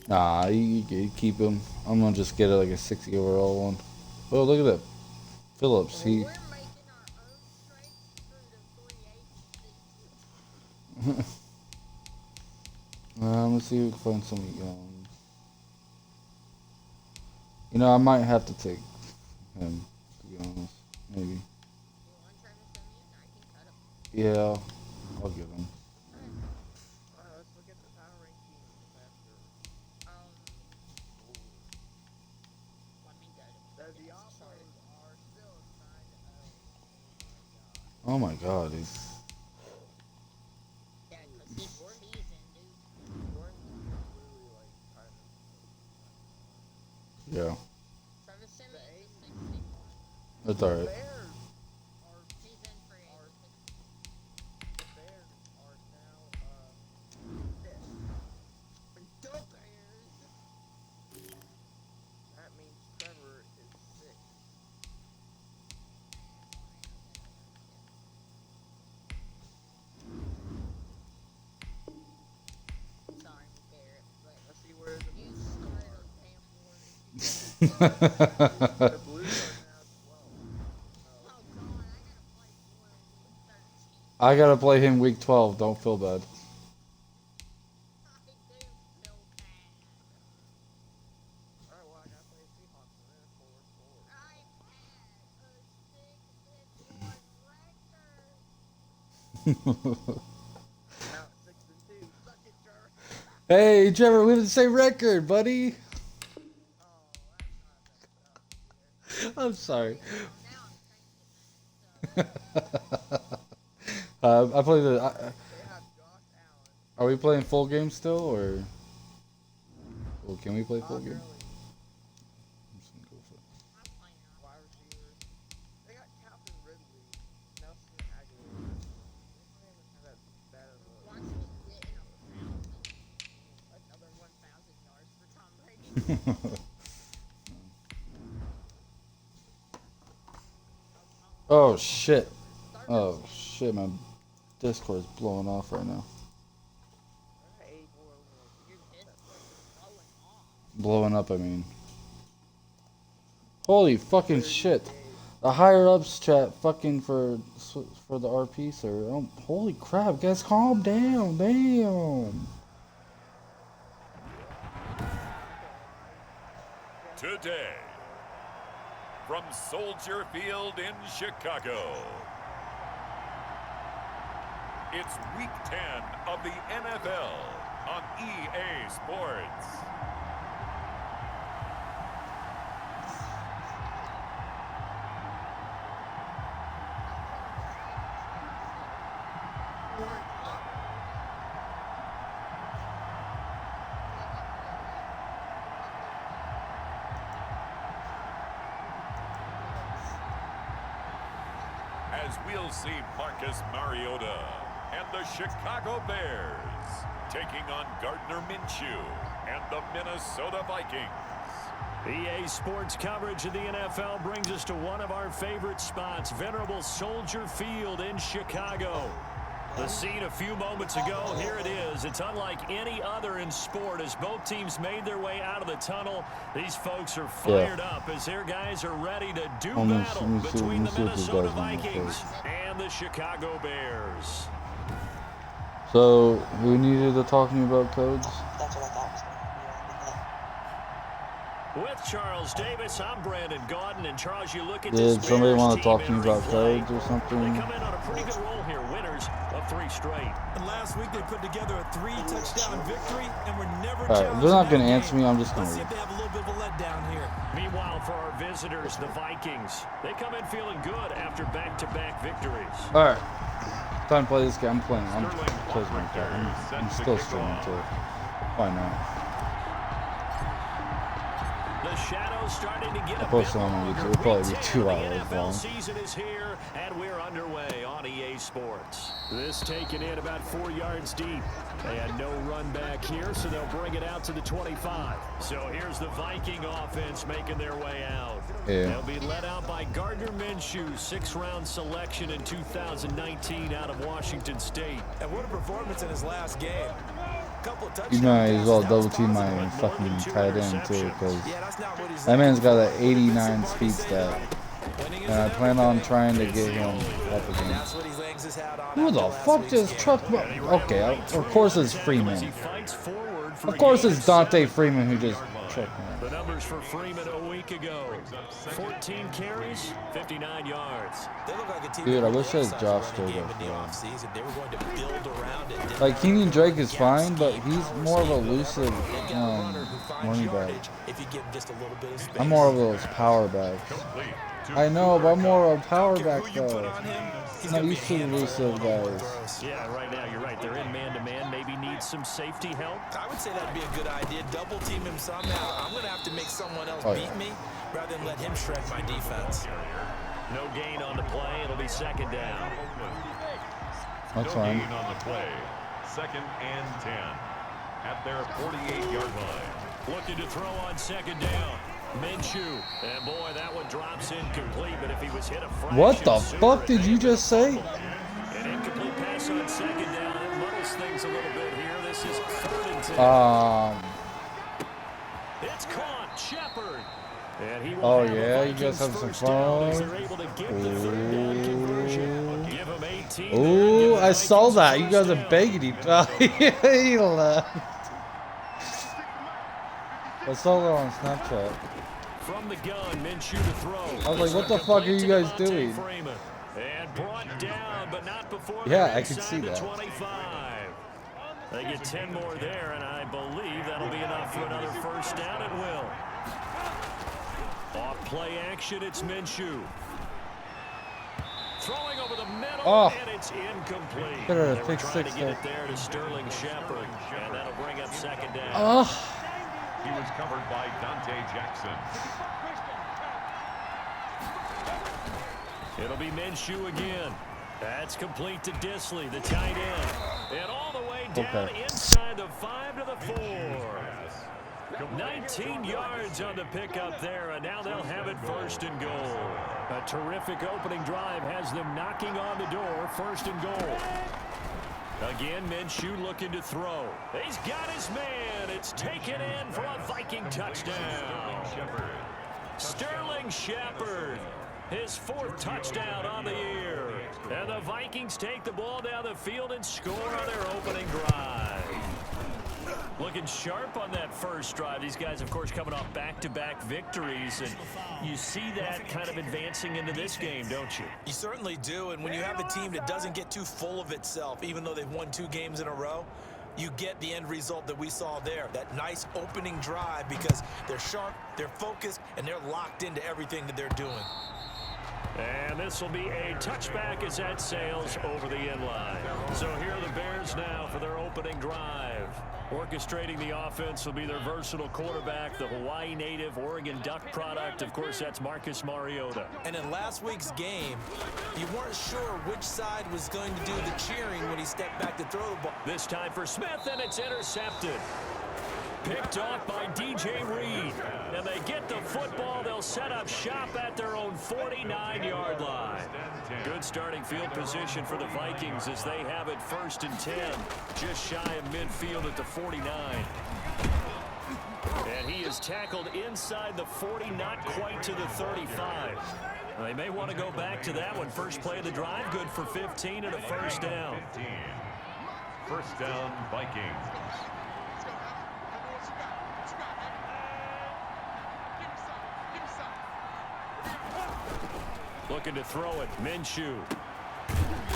A: nah, you keep him. I'm gonna just get like a 60 overall one. Oh, look at that, Phillips. He. Let's see if we can find something. You know, I might have to take him, to be honest. Maybe. Yeah, I'll get him. Oh my god, dude. Yeah. That's alright. I gotta play him week 12. Don't feel bad. Hey, Trevor, we have the same record, buddy. I'm sorry. I play the. Are we playing full game still, or? Well, can we play full game? I'm just gonna go for it. Oh shit! Oh shit! My Discord is blowing off right now. Blowing up, I mean. Holy fucking shit! The higher ups chat fucking for the RP server. Oh, holy crap, guys, calm down, damn.
C: Today, from Soldier Field in Chicago, it's Week 10 of the NFL on EA Sports. As we'll see Marcus Mariota and the Chicago Bears taking on Gardner Minshew and the Minnesota Vikings.
B: EA Sports coverage of the NFL brings us to one of our favorite spots, venerable Soldier Field in Chicago. The scene a few moments ago, here it is. It's unlike any other in sport as both teams made their way out of the tunnel. These folks are fired up as their guys are ready to do battle between the Minnesota Vikings and the Chicago Bears.
A: So, who needed to talk to me about codes?
E: That's what I thought was going
B: With Charles Davis, I'm Brandon Gaudin, and Charles, you look at
A: Did
B: this
A: somebody
B: Bears
A: want to
B: team
A: talk to me
B: every
A: about
B: play.
A: codes or something?
B: They come in on a pretty good roll here, winners of 3 straight.
D: And last week they put together a 3-touchdown victory, and we're never
A: Alright, they're not going to answer me, I'm just going
D: Let's
A: to
D: see if
A: read.
D: they have a little bit of a letdown here.
B: Meanwhile, for our visitors, the Vikings, they come in feeling good after back-to-back victories.
A: Alright, time to play this game. I'm playing. I'm closing my car. I'm still streaming too. Why not?
B: The shadows starting to get
A: I'll
B: a
A: post
B: bit
A: it on
B: longer.
A: YouTube. It'll probably be
B: Week 10
A: 2
B: of the
A: hours
B: NFL
A: long.
B: season is here, and we're underway on EA Sports. This taken in about 4 yards deep. They had no run back here, so they'll bring it out to the 25. So here's the Viking offense making their way out.
A: Yeah.
B: They'll be led out by Gardner Minshew, 6th-round selection in 2019 out of Washington State.
D: And what a performance in his last game. Couple of
A: You
D: touchdowns.
A: might as well
D: That was
A: double team my
D: positive.
A: fucking tight end too, because
D: Yeah, that's not what he's
A: that man's got an
D: looking for.
A: 89 speed stat.
D: Winning is
A: And I plan on
D: everything.
A: trying to get him up
D: And
A: again.
D: that's what he hangs his hat on
A: Who
D: after
A: the
D: last
A: fuck
D: week's
A: just
D: game.
A: trucked my... Okay, of course it's
B: As he
A: Freeman.
B: fights forward for
A: Of
B: a
A: course
B: gain
A: it's
B: of
A: Dante
B: 7.
A: Freeman who just trucked me.
B: The numbers for Freeman a week ago. 14 carries, 59 yards.
D: They look like a team
A: Dude,
D: that
A: I wish
D: really
A: I had
D: emphasized
A: Josh
D: the running
A: Stewart
D: game in the
A: for
D: offseason. They were going to build around it. Didn't
A: Like, Kenyon Drake is
D: gap
A: fine, but
D: scheme,
A: he's
D: power
A: more of a
D: scheme, whatever.
A: elusive
D: They've got a runner who finds
A: running back.
D: yardage if you give him just a little bit of space.
A: I'm more of those power backs.
C: Complete to
A: I know, but I'm more of a power back
D: Who you put
A: though.
D: on him, he's
A: Not
D: gonna be
A: used to
D: a handful
A: elusive
D: of them.
A: guys.
B: Yeah, right now, you're right. They're in man-to-man. Maybe needs some safety help.
D: I would say that'd be a good idea. Double team him somehow. I'm going to have to make someone else
A: Oh, yeah.
D: beat me rather than let him shred my defense.
B: No gain on the play. It'll be 2nd down.
A: That's
C: no
A: fine.
C: gain on the play. 2nd and 10 at their 48-yard line.
B: Looking to throw on 2nd down. Minshew. And boy, that one drops incomplete, but if he was hit a fraction
A: What the
B: sooner,
A: fuck
B: it
A: did
B: may
A: you
B: have been
A: just say?
B: fumble. An incomplete pass on 2nd down. It muddles things a little bit here. This is 3rd and 10. It's caught. Shepard. And he will
A: Oh,
B: have a
A: yeah, you
B: Vikings
A: guys have some
B: first down as
A: fun.
B: they're able to get the 3rd down conversion. Give him 18.
A: Ooh,
B: Give the
A: I saw
B: Vikings
A: that. You
B: first
A: guys are
B: down.
A: begging him. He left. I saw that on Snapchat.
B: From the gun, Minshew to throw.
A: I was like, what the fuck are you guys
B: Complete to
A: doing?
B: Devontae Freeman. And brought down, but not before
A: Yeah,
B: they're
A: I could
B: inside
A: see
B: the
A: that.
B: 25. They get 10 more there, and I believe that'll be enough for another first down. It will. Off play action, it's Minshew. Throwing over the middle, and it's incomplete. They were trying to get it there to Sterling Shepard, and that'll bring up second down.
C: He was covered by Dante Jackson.
B: It'll be Minshew again. That's complete to Disley, the tight end. And all the way down inside the 5 to the 4. 19 yards on the pickup there, and now they'll have it first and goal. A terrific opening drive has them knocking on the door, first and goal. Again, Minshew looking to throw. He's got his man. It's taken in for a Viking touchdown. Sterling Shepard, his 4th touchdown on the year. And the Vikings take the ball down the field and score on their opening drive. Looking sharp on that first drive. These guys, of course, coming off back-to-back victories, and you see that kind of advancing into this game, don't you?
D: You certainly do, and when you have a team that doesn't get too full of itself, even though they've won 2 games in a row, you get the end result that we saw there, that nice opening drive, because they're sharp, they're focused, and they're locked into everything that they're doing.
B: And this will be a touchback as that sails over the end line. So here are the Bears now for their opening drive. Orchestrating the offense will be their versatile quarterback, the Hawaii native, Oregon Duck product. Of course, that's Marcus Mariota.
D: And in last week's game, you weren't sure which side was going to do the cheering when he stepped back to throw the ball.
B: This time for Smith, and it's intercepted. Picked off by DJ Reed. And they get the football. They'll set up shop at their own 49-yard line. Good starting field position for the Vikings as they have it first and 10. Just shy of midfield at the 49. And he is tackled inside the 40, not quite to the 35. They may want to go back to that one. First play of the drive, good for 15 and a first down.
C: First down, Vikings.
B: Looking to throw it, Minshew.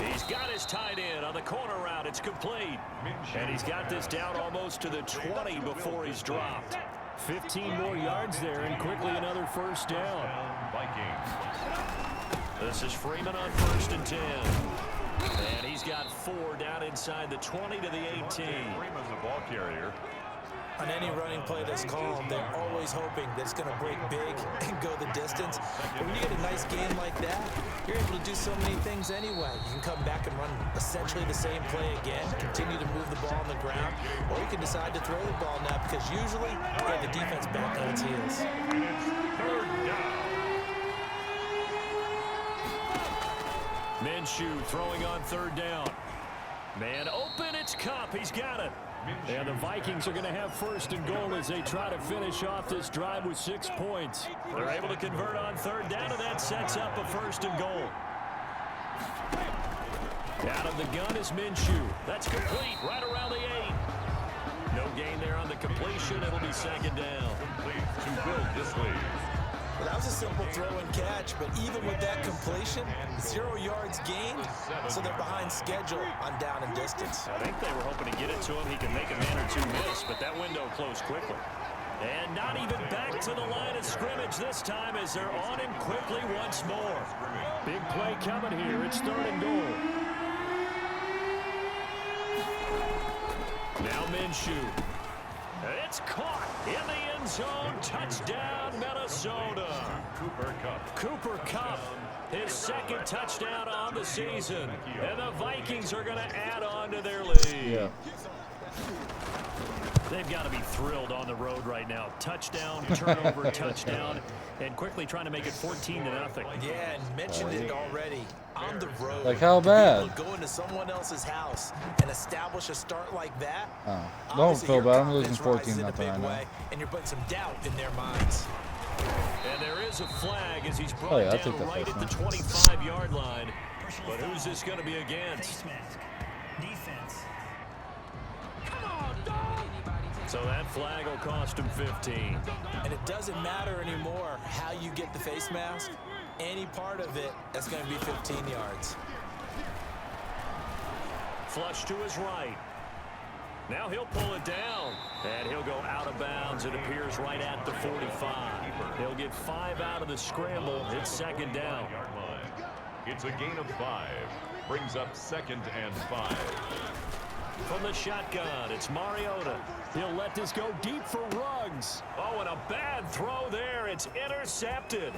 B: He's got his tight end on the corner route. It's complete. And he's got this down almost to the 20 before he's dropped. 15 more yards there, and quickly another first down. This is Freeman on first and 10. And he's got 4 down inside the 20 to the 18.
C: Freeman's the ball carrier.
D: On any running play that's called, they're always hoping that it's going to break big and go the distance. But when you get a nice game like that, you're able to do so many things anyway. You can come back and run essentially the same play again, continue to move the ball on the ground, or you can decide to throw the ball now because usually you have the defense back on its heels.
C: Third down.
B: Minshew throwing on third down. Man open, it's Kupp. He's got it. And the Vikings are going to have first and goal as they try to finish off this drive with 6 points. They're able to convert on third down, and that sets up a first and goal. Out of the gun is Minshew. That's complete right around the 8. No gain there on the completion. It'll be second down.
C: Complete to Will Disley.
D: Well, that was a simple throw and catch, but even with that completion, 0 yards gained, so they're behind schedule on down and distance.
B: I think they were hoping to get it to him. He could make a man or 2 miss, but that window closed quickly. And not even back to the line of scrimmage this time as they're on him quickly once more. Big play coming here. It's third and goal. Now Minshew. It's caught in the end zone. Touchdown, Minnesota. Cooper Kupp, his 2nd touchdown on the season. And the Vikings are going to add on to their lead.
A: Yeah.
B: They've got to be thrilled on the road right now. Touchdown, turnover, touchdown, and quickly trying to make it 14-0.
D: Yeah, and mentioned it already. On the road.
A: Like how bad?
D: Go into someone else's house and establish a start like that.
A: Oh, don't feel bad. I'm losing 14-0 right now.
D: And you're putting some doubt in their minds.
B: And there is a flag as he's brought down right at the 25-yard line. But who's this going to be against?
E: Defense.
B: So that flag will cost him 15.
D: And it doesn't matter anymore how you get the face mask. Any part of it, that's going to be 15 yards.
B: Flush to his right. Now he'll pull it down. And he'll go out of bounds. It appears right at the 45. He'll get 5 out of the scramble. It's second down.
C: It's a gain of 5. Brings up 2nd and 5.
B: From the shotgun, it's Mariota. He'll let this go deep for Ruggs. Oh, and a bad throw there. It's intercepted.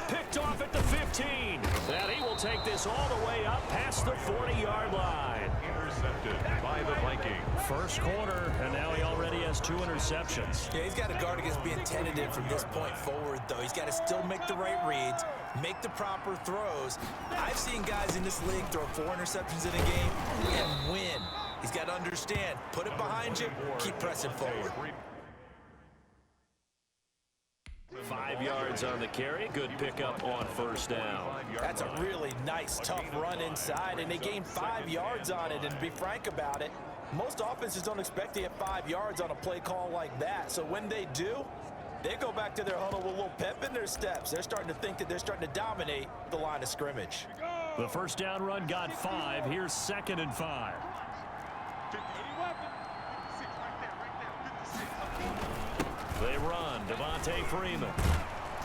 B: Picked off at the 15. And he will take this all the way up past the 40-yard line.
C: Intercepted by the Vikings.
B: First quarter, and now he already has 2 interceptions.
D: Yeah, he's got to guard against being tentative from this point forward, though. He's got to still make the right reads, make the proper throws. I've seen guys in this league throw 4 interceptions in a game and win. He's got to understand, put it behind you, keep pressing forward.
B: 5 yards on the carry. Good pickup on first down.
D: That's a really nice, tough run inside, and they gained 5 yards on it. And to be frank about it, most offenses don't expect to get 5 yards on a play call like that. So when they do, they go back to their huddle with a little pep in their steps. They're starting to think that they're starting to dominate the line of scrimmage.
B: The first down run got 5. Here's 2nd and 5. They run, Devontae Freeman.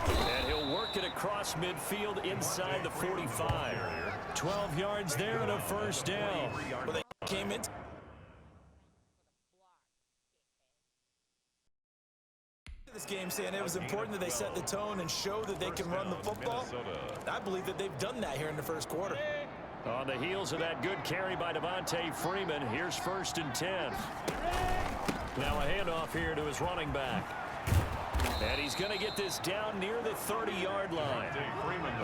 B: And he'll work it across midfield inside the 45. 12 yards there and a first down.
D: Well, they came in this game saying it was important that they set the tone and show that they can run the football. I believe that they've done that here in the first quarter.
B: On the heels of that good carry by Devontae Freeman, here's 1st and 10. Now a handoff here to his running back. And he's going to get this down near the 30-yard line.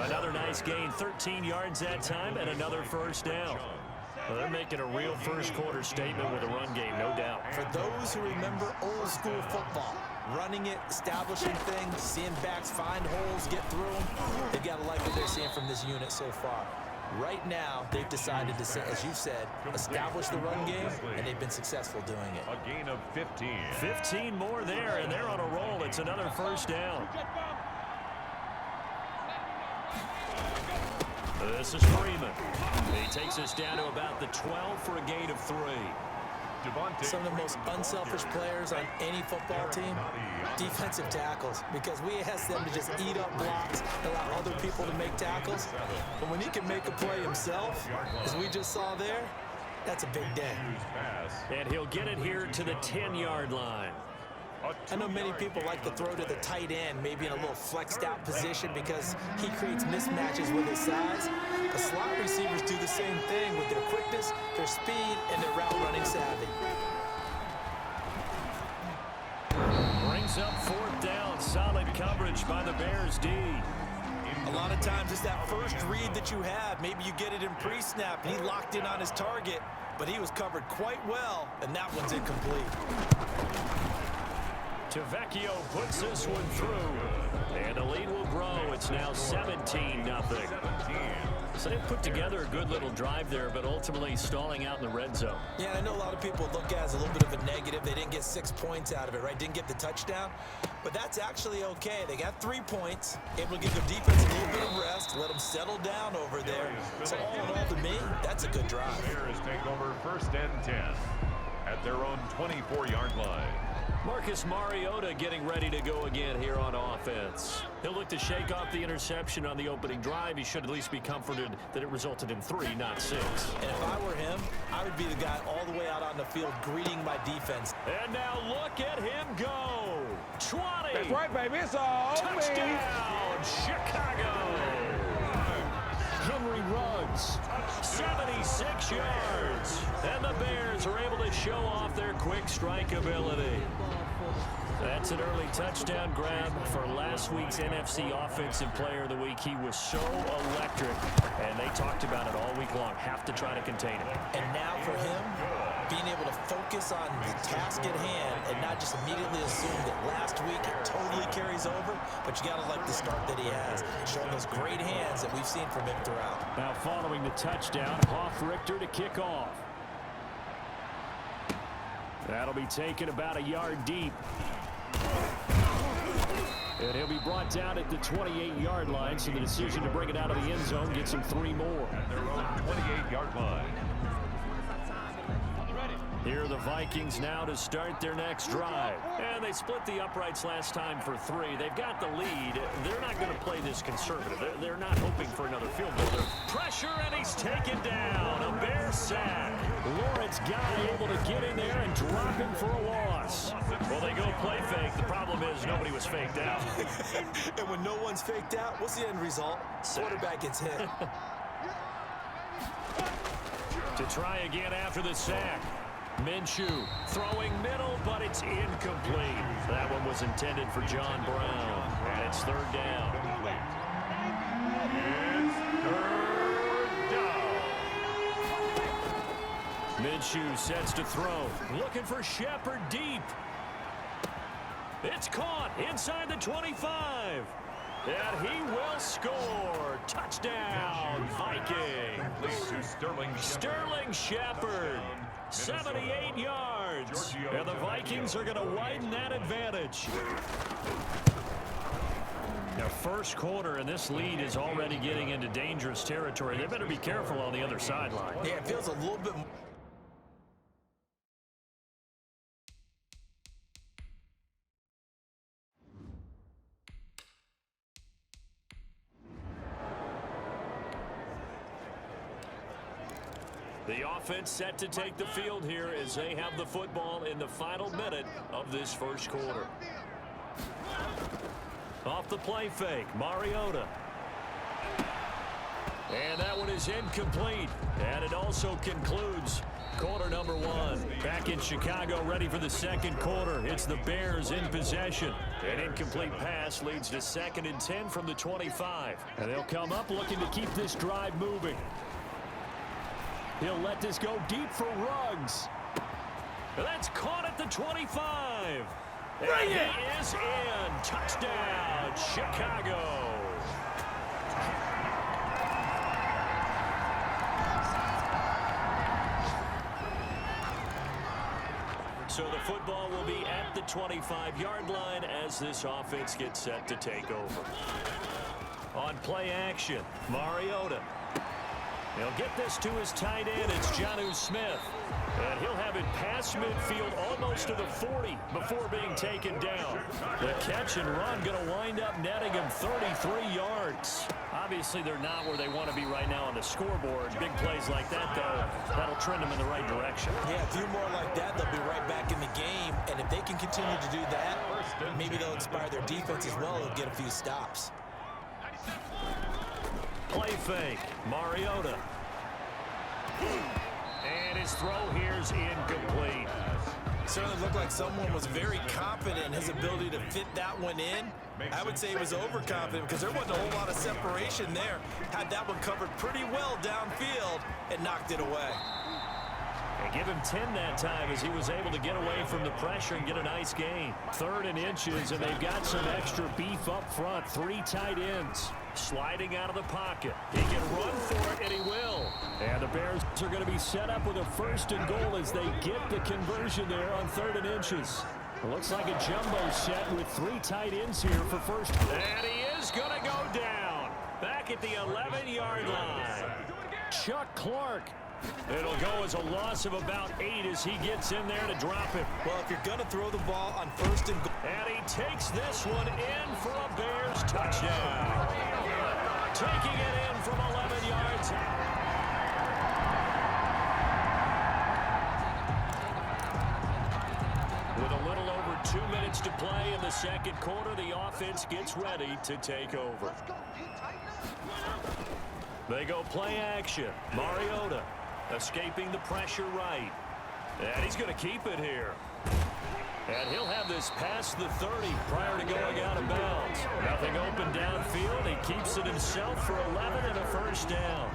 B: Another nice gain, 13 yards that time, and another first down. Well, they're making a real first quarter statement with a run game, no doubt.
D: For those who remember old school football, running it, establishing things, seeing backs find holes, get through them, they've got to like what they're seeing from this unit so far. Right now, they've decided to, as you said, establish the run game, and they've been successful doing it.
C: A gain of 15.
B: 15 more there, and they're on a roll. It's another first down. This is Freeman. He takes us down to about the 12 for a gain of 3.
D: Some of the most unselfish players on any football team, defensive tackles, because we ask them to just eat up blocks, allow other people to make tackles. But when he can make a play himself, as we just saw there, that's a big day.
B: And he'll get it here to the 10-yard line.
D: I know many people like to throw to the tight end, maybe in a little flexed out position because he creates mismatches with his size. The slot receivers do the same thing with their quickness, their speed, and their route running savvy.
B: Brings up 4th down. Solid coverage by the Bears D.
D: A lot of times it's that first read that you have. Maybe you get it in pre-snap, and he locked in on his target, but he was covered quite well, and that one's incomplete.
B: Tavecchio puts this one through, and the lead will grow. It's now 17-0. So they've put together a good little drive there, but ultimately stalling out in the red zone.
D: Yeah, I know a lot of people look at it as a little bit of a negative. They didn't get 6 points out of it, right? Didn't get the touchdown. But that's actually okay. They got 3 points, able to give their defense a little bit of rest, let them settle down over there. So all in all, to me, that's a good drive.
C: Bears take over 1st and 10 at their own 24-yard line.
B: Marcus Mariota getting ready to go again here on offense. He'll look to shake off the interception on the opening drive. He should at least be comforted that it resulted in 3, not 6.
D: And if I were him, I would be the guy all the way out on the field greeting my defense.
B: And now look at him go. 20.
F: That's right, baby. It's all
B: Touchdown, Chicago. Henry Ruggs, 76 yards. And the Bears are able to show off their quick strike ability. That's an early touchdown grab for last week's NFC Offensive Player of the Week. He was so electric, and they talked about it all week long. Have to try to contain him.
D: And now for him, being able to focus on the task at hand and not just immediately assume that last week it totally carries over, but you got to like the start that he has, showing those great hands that we've seen from him throughout.
B: Now following the touchdown, Hoff-Richter to kick off. That'll be taken about a yard deep. And he'll be brought down at the 28-yard line, so the decision to bring it out of the end zone gets him 3 more.
C: At their own 28-yard line.
B: Here are the Vikings now to start their next drive. And they split the uprights last time for 3. They've got the lead. They're not going to play this conservative. They're not hoping for another field goal. Pressure, and he's taken down. A Bear sack. Lawrence Guy able to get in there and drop him for a loss. Well, they go play fake. The problem is nobody was faked out.
D: And when no one's faked out, what's the end result? Quarterback gets hit.
B: To try again after the sack. Minshew throwing middle, but it's incomplete. That one was intended for John Brown. And it's 3rd down. Minshew sets to throw. Looking for Shepard deep. It's caught inside the 25. And he will score. Touchdown, Vikings. Sterling Shepard. 78 yards. And the Vikings are going to widen that advantage. Now, first quarter, and this lead is already getting into dangerous territory. They better be careful on the other sideline.
D: Yeah, it feels a little bit more.
B: The offense set to take the field here as they have the football in the final minute of this first quarter. Off the play fake, Mariota. And that one is incomplete. And it also concludes quarter number 1. Back in Chicago, ready for the second quarter. It's the Bears in possession. An incomplete pass leads to 2nd and 10 from the 25. And they'll come up looking to keep this drive moving. He'll let this go deep for Ruggs. And that's caught at the 25. And he is in. Touchdown, Chicago. So the football will be at the 25-yard line as this offense gets set to take over. On play action, Mariota. He'll get this to his tight end. It's Jonnu Smith. And he'll have it past midfield almost to the 40 before being taken down. The catch and run going to wind up netting him 33 yards. Obviously, they're not where they want to be right now on the scoreboard. Big plays like that, though, that'll trend them in the right direction.
D: Yeah, a few more like that, they'll be right back in the game. And if they can continue to do that, maybe they'll inspire their defense as well and get a few stops.
B: Play fake, Mariota. And his throw here's incomplete.
D: Certainly looked like someone was very confident in his ability to fit that one in. I would say he was overconfident because there wasn't a whole lot of separation there. Had that one covered pretty well downfield and knocked it away.
B: And give him 10 that time as he was able to get away from the pressure and get a nice gain. 3rd and inches, and they've got some extra beef up front. 3 tight ends. Sliding out of the pocket. He can run for it, and he will. And the Bears are going to be set up with a 1st and goal as they get the conversion there on 3rd and inches. It looks like a jumbo set with 3 tight ends here for first. And he is going to go down. Back at the 11-yard line. Chuck Clark. It'll go as a loss of about 8 as he gets in there to drop it.
D: Well, if you're going to throw the ball on 1st and goal.
B: And he takes this one in for a Bears touchdown. Taking it in from 11 yards. With a little over 2 minutes to play in the second quarter, the offense gets ready to take over. They go play action. Mariota escaping the pressure right. And he's going to keep it here. And he'll have this past the 30 prior to going out of bounds. Nothing open downfield. He keeps it himself for 11 and a 1st down.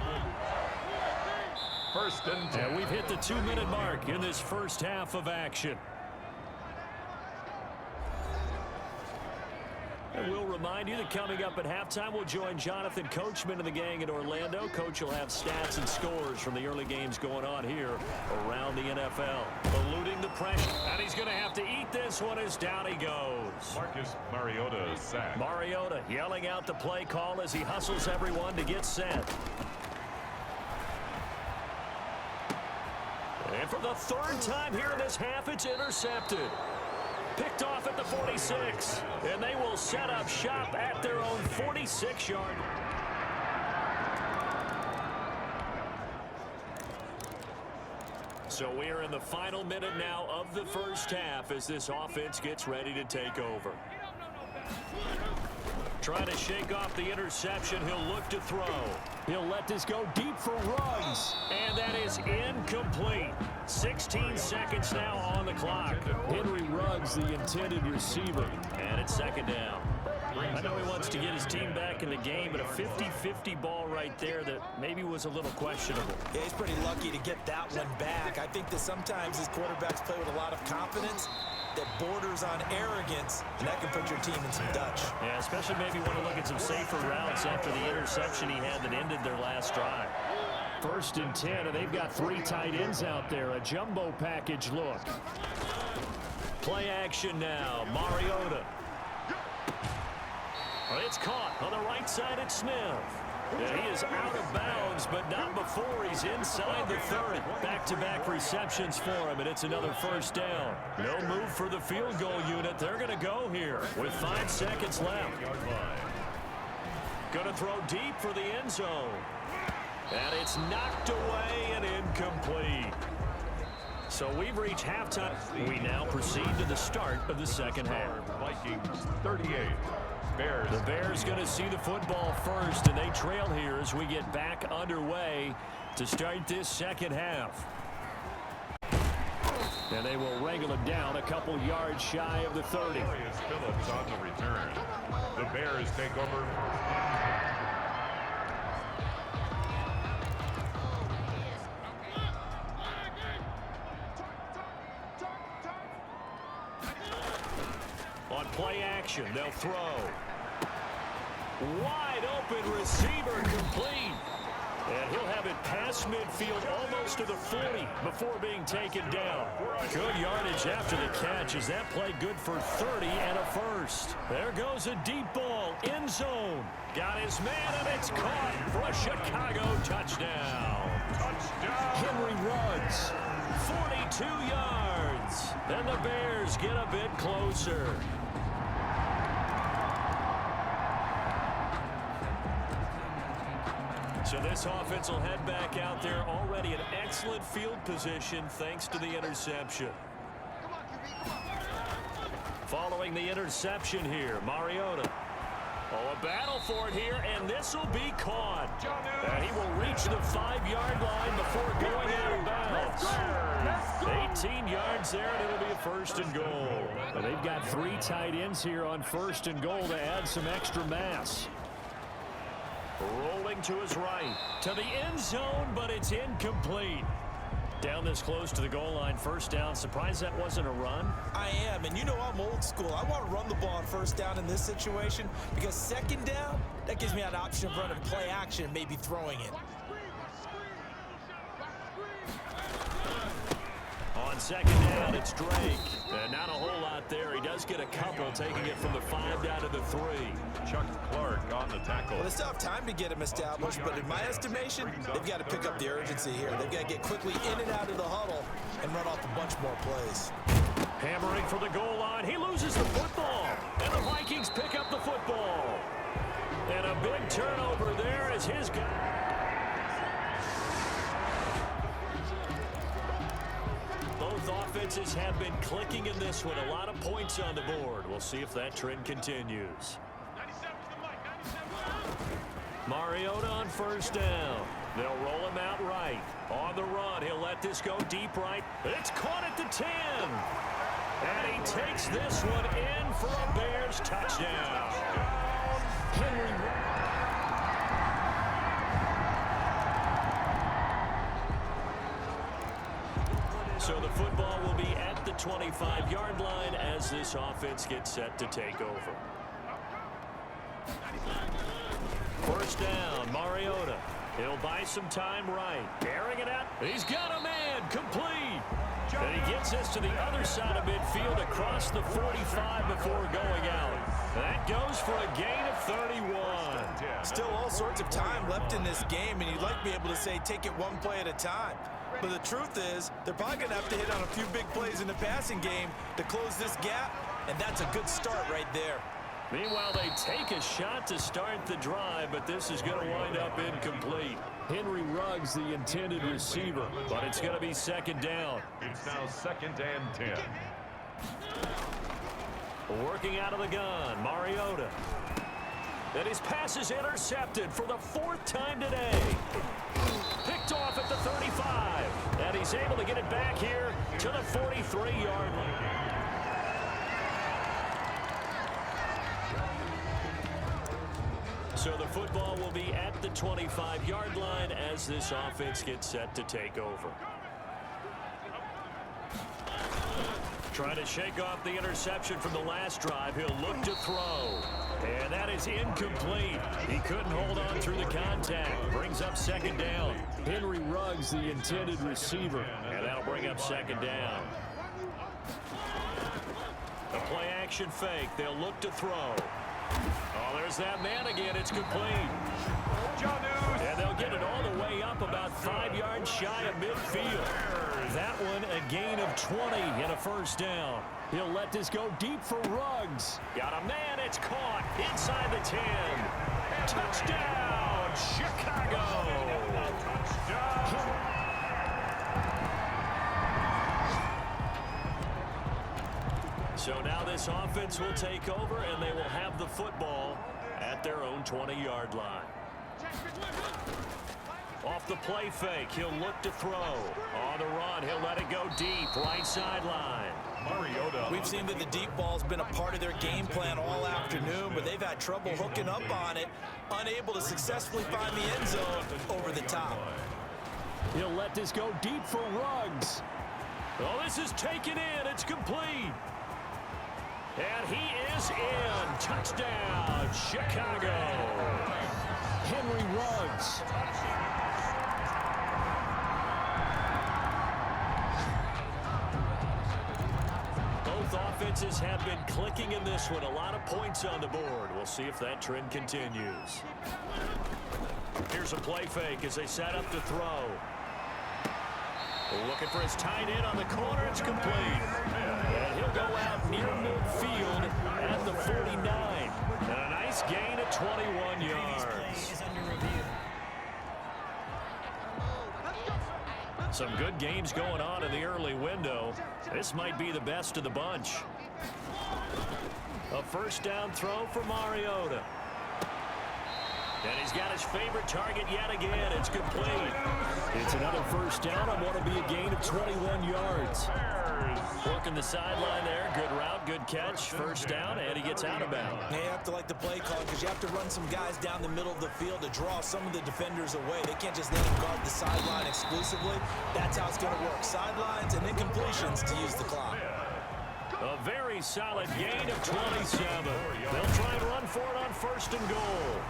C: 1st and 10.
B: And we've hit the 2-minute mark in this first half of action. And we'll remind you that coming up at halftime, we'll join Jonathan Coachman and the gang in Orlando. Coach will have stats and scores from the early games going on here around the NFL. Eluding the pressure. And he's going to have to eat this one as down he goes.
C: Marcus Mariota sacked.
B: Mariota yelling out the play call as he hustles everyone to get set. And And for the third time here in this half, it's intercepted. Picked off at the 46. And they will set up shop at their own 46-yard. So we are in the final minute now of the first half as this offense gets ready to take over. Trying to shake off the interception. He'll look to throw. He'll let this go deep for Ruggs. And that is incomplete. 16 seconds now on the clock. Henry Ruggs, the intended receiver. And it's second down. I know he wants to get his team back in the game, but a 50-50 ball right there that maybe was a little questionable.
D: Yeah, he's pretty lucky to get that one back. I think that sometimes his quarterbacks play with a lot of confidence that borders on arrogance, and that can put your team in some Dutch.
B: Yeah, especially maybe want to look at some safer routes after the interception he had that ended their last drive. 1st and 10, and they've got 3 tight ends out there. A jumbo package look. Play action now. Mariota. It's caught on the right side at Smith. Yeah, he is out of bounds, but not before he's inside the 30. Back-to-back receptions for him, and it's another first down. No move for the field goal unit. They're going to go here with 5 seconds left. Going to throw deep for the end zone. And it's knocked away and incomplete. So we've reached halftime. We now proceed to the start of the second half.
C: Vikings 38. Bears.
B: The Bears going to see the football first, and they trail here as we get back underway to start this second half. And they will wrangle him down a couple yards shy of the 30.
C: Phillips on the return. The Bears take over.
B: On play action, they'll throw. Wide open receiver complete. And he'll have it past midfield almost to the 40 before being taken down. Good yardage after the catch. Is that play good for 30 and a first? There goes a deep ball. End zone. Got his man, and it's caught for a Chicago touchdown. Henry Ruggs, 42 yards. And the Bears get a bit closer. So this offense will head back out there already in excellent field position thanks to the interception. Following the interception here, Mariota. Oh, a battle for it here, and this will be caught. And he will reach the 5-yard line before going out of bounds. 18 yards there, and it'll be a first and goal. But they've got 3 tight ends here on first and goal to add some extra mass. Rolling to his right, to the end zone, but it's incomplete. Down this close to the goal line, first down. Surprised that wasn't a run?
D: I am, and you know I'm old school. I want to run the ball on first down in this situation because second down, that gives me an option of running play action and maybe throwing it.
B: On second down, it's Drake. And not a whole lot there. He does get a couple, taking it from the 5 down to the 3.
C: Chuck Clark on the tackle.
D: Well, they still have time to get him established, but in my estimation, they've got to pick up the urgency here. They've got to get quickly in and out of the huddle and run off a bunch more plays.
B: Hammering for the goal line. He loses the football. And the Vikings pick up the football. And a big turnover there as his guy. Both offenses have been clicking in this one. A lot of points on the board. We'll see if that trend continues. Mariota on first down. They'll roll him out right. On the run, he'll let this go deep right. It's caught at the 10. And he takes this one in for a Bears touchdown. Henry. So the football will be at the 25-yard line as this offense gets set to take over. First down, Mariota. He'll buy some time right. Airing it out. He's got a man. Complete. And he gets us to the other side of midfield across the 45 before going out. That goes for a gain of 31.
D: Still all sorts of time left in this game, and you'd like to be able to say take it one play at a time. But the truth is, they're probably going to have to hit on a few big plays in the passing game to close this gap, and that's a good start right there.
B: Meanwhile, they take a shot to start the drive, but this is going to wind up incomplete. Henry Ruggs, the intended receiver, but it's going to be second down.
C: It's now 2nd and 10.
B: Working out of the gun, Mariota. And his pass is intercepted for the 4th time today. Picked off at the 35. And he's able to get it back here to the 43-yard line. So the football will be at the 25-yard line as this offense gets set to take over. Trying to shake off the interception from the last drive. He'll look to throw. And that is incomplete. He couldn't hold on through the contact. Brings up second down. Henry Ruggs, the intended receiver. And that'll bring up second down. A play action fake. They'll look to throw. Oh, there's that man again. It's complete. And they'll get it all the way up about 5 yards shy of midfield. That one a gain of 20 and a first down. He'll let this go deep for Ruggs. Got a man. It's caught inside the 10. Touchdown, Chicago. So now this offense will take over, and they will have the football at their own 20-yard line. Off the play fake, he'll look to throw. On the run, he'll let it go deep, right sideline.
C: Mariota.
D: We've seen that the deep ball's been a part of their game plan all afternoon, but they've had trouble hooking up on it, unable to successfully find the end zone over the top.
B: He'll let this go deep for Ruggs. Oh, this is taken in. It's complete. And he is in. Touchdown, Chicago. Henry Ruggs. Both offenses have been clicking in this one. A lot of points on the board. We'll see if that trend continues. Here's a play fake as they set up to throw. Looking for his tight end on the corner. It's complete. And he'll go out near midfield at the 49. And a nice gain of 21 yards. Some good games going on in the early window. This might be the best of the bunch. A first down throw for Mariota. And he's got his favorite target yet again. It's complete. It's another first down on what will be a gain of 21 yards. Working the sideline there. Good route, good catch. First down, and he gets out of bounds.
D: You have to like the play call because you have to run some guys down the middle of the field to draw some of the defenders away. They can't just let them guard the sideline exclusively. That's how it's going to work. Sidelines and then completions to use the clock.
B: A very solid gain of 27. They'll try and run for it on first and goal.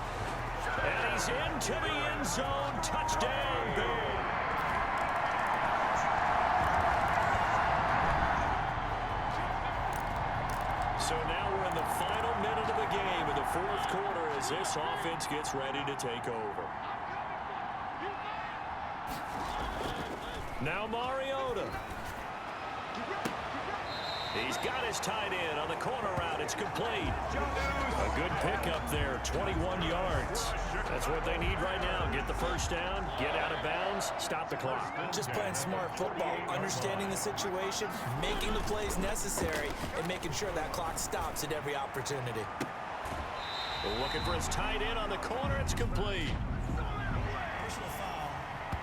B: And he's into the end zone. Touchdown, Bears. So now we're in the final minute of the game in the fourth quarter as this offense gets ready to take over. Now Mariota. He's got his tight end on the corner route. It's complete. A good pickup there, 21 yards. That's what they need right now. Get the first down, get out of bounds, stop the clock.
D: Just playing smart football, understanding the situation, making the plays necessary, and making sure that clock stops at every opportunity.
B: Looking for his tight end on the corner. It's complete.
E: Personal foul,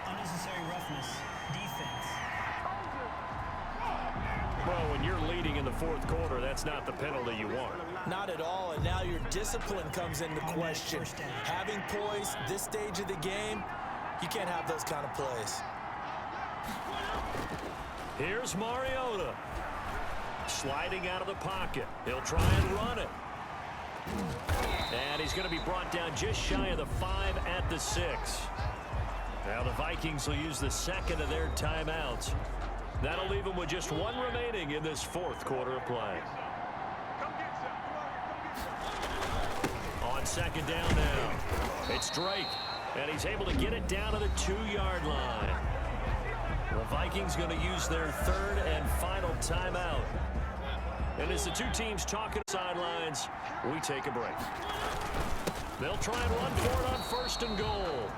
E: unnecessary roughness, defense.
B: Well, when you're leading in the fourth quarter, that's not the penalty you want.
D: Not at all, and now your discipline comes into question. Having poise this stage of the game, you can't have those kind of plays.
B: Here's Mariota. Sliding out of the pocket. He'll try and run it. And he's going to be brought down just shy of the 5 at the 6. Now the Vikings will use the second of their timeouts. That'll leave them with just one remaining in this fourth quarter of play. On second down now, it's Drake, and he's able to get it down to the 2-yard line. The Vikings going to use their third and final timeout. And as the two teams talking sidelines, we take a break. They'll try and run for it on 1st and goal.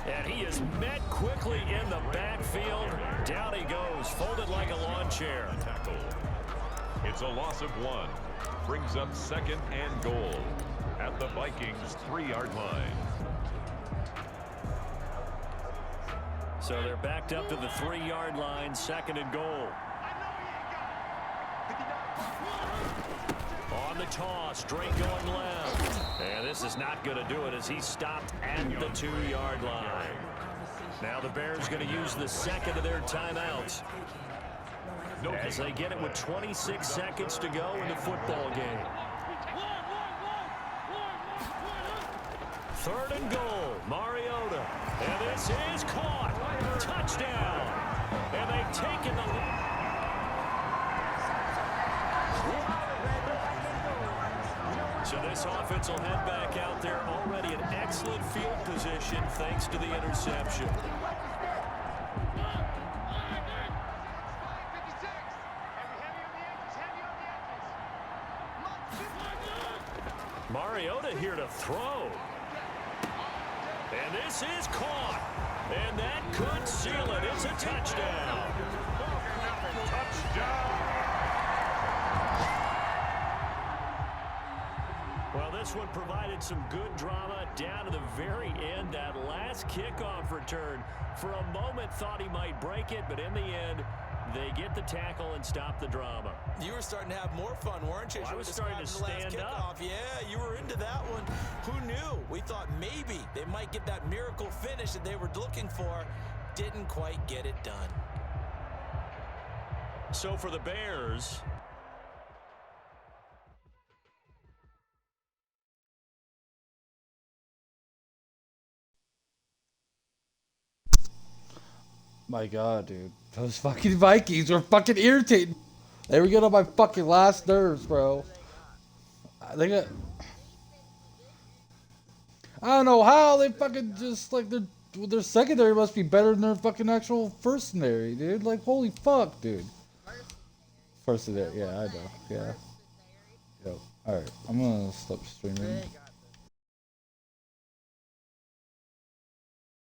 B: And he is met quickly in the backfield. Down he goes, folded like a lawn chair.
C: Tackle. It's a loss of 1. Brings up 2nd and goal at the Vikings' 3-yard line.
B: So they're backed up to the 3-yard line, 2nd and goal. On the toss, straight going left. And this is not going to do it as he stopped at the 2-yard line. Now the Bears going to use the 2nd of their timeouts as they get it with 26 seconds to go in the football game. 3rd and goal, Mariota. And this is caught. Touchdown. And they've taken the lead. So this offense will head back out there already in excellent field position thanks to the interception. Mariota here to throw. And this is caught. And that could seal it. It's a touchdown.
C: Touchdown.
B: Well, this one provided some good drama down to the very end. That last kickoff return, for a moment thought he might break it, but in the end, they get the tackle and stop the drama.
D: You were starting to have more fun, weren't you?
B: Well, I was starting to stand up.
D: Yeah, you were into that one. Who knew? We thought maybe they might get that miracle finish that they were looking for. Didn't quite get it done.
B: So for the Bears,
A: My God, dude. Those fucking Vikings were fucking irritating. They were getting on my fucking last nerves, bro. They got... I don't know how they fucking just, like, their secondary must be better than their fucking actual firstnary, dude. Like, holy fuck, dude. Firstnary, yeah, I know, yeah. Yo, alright, I'm gonna stop streaming.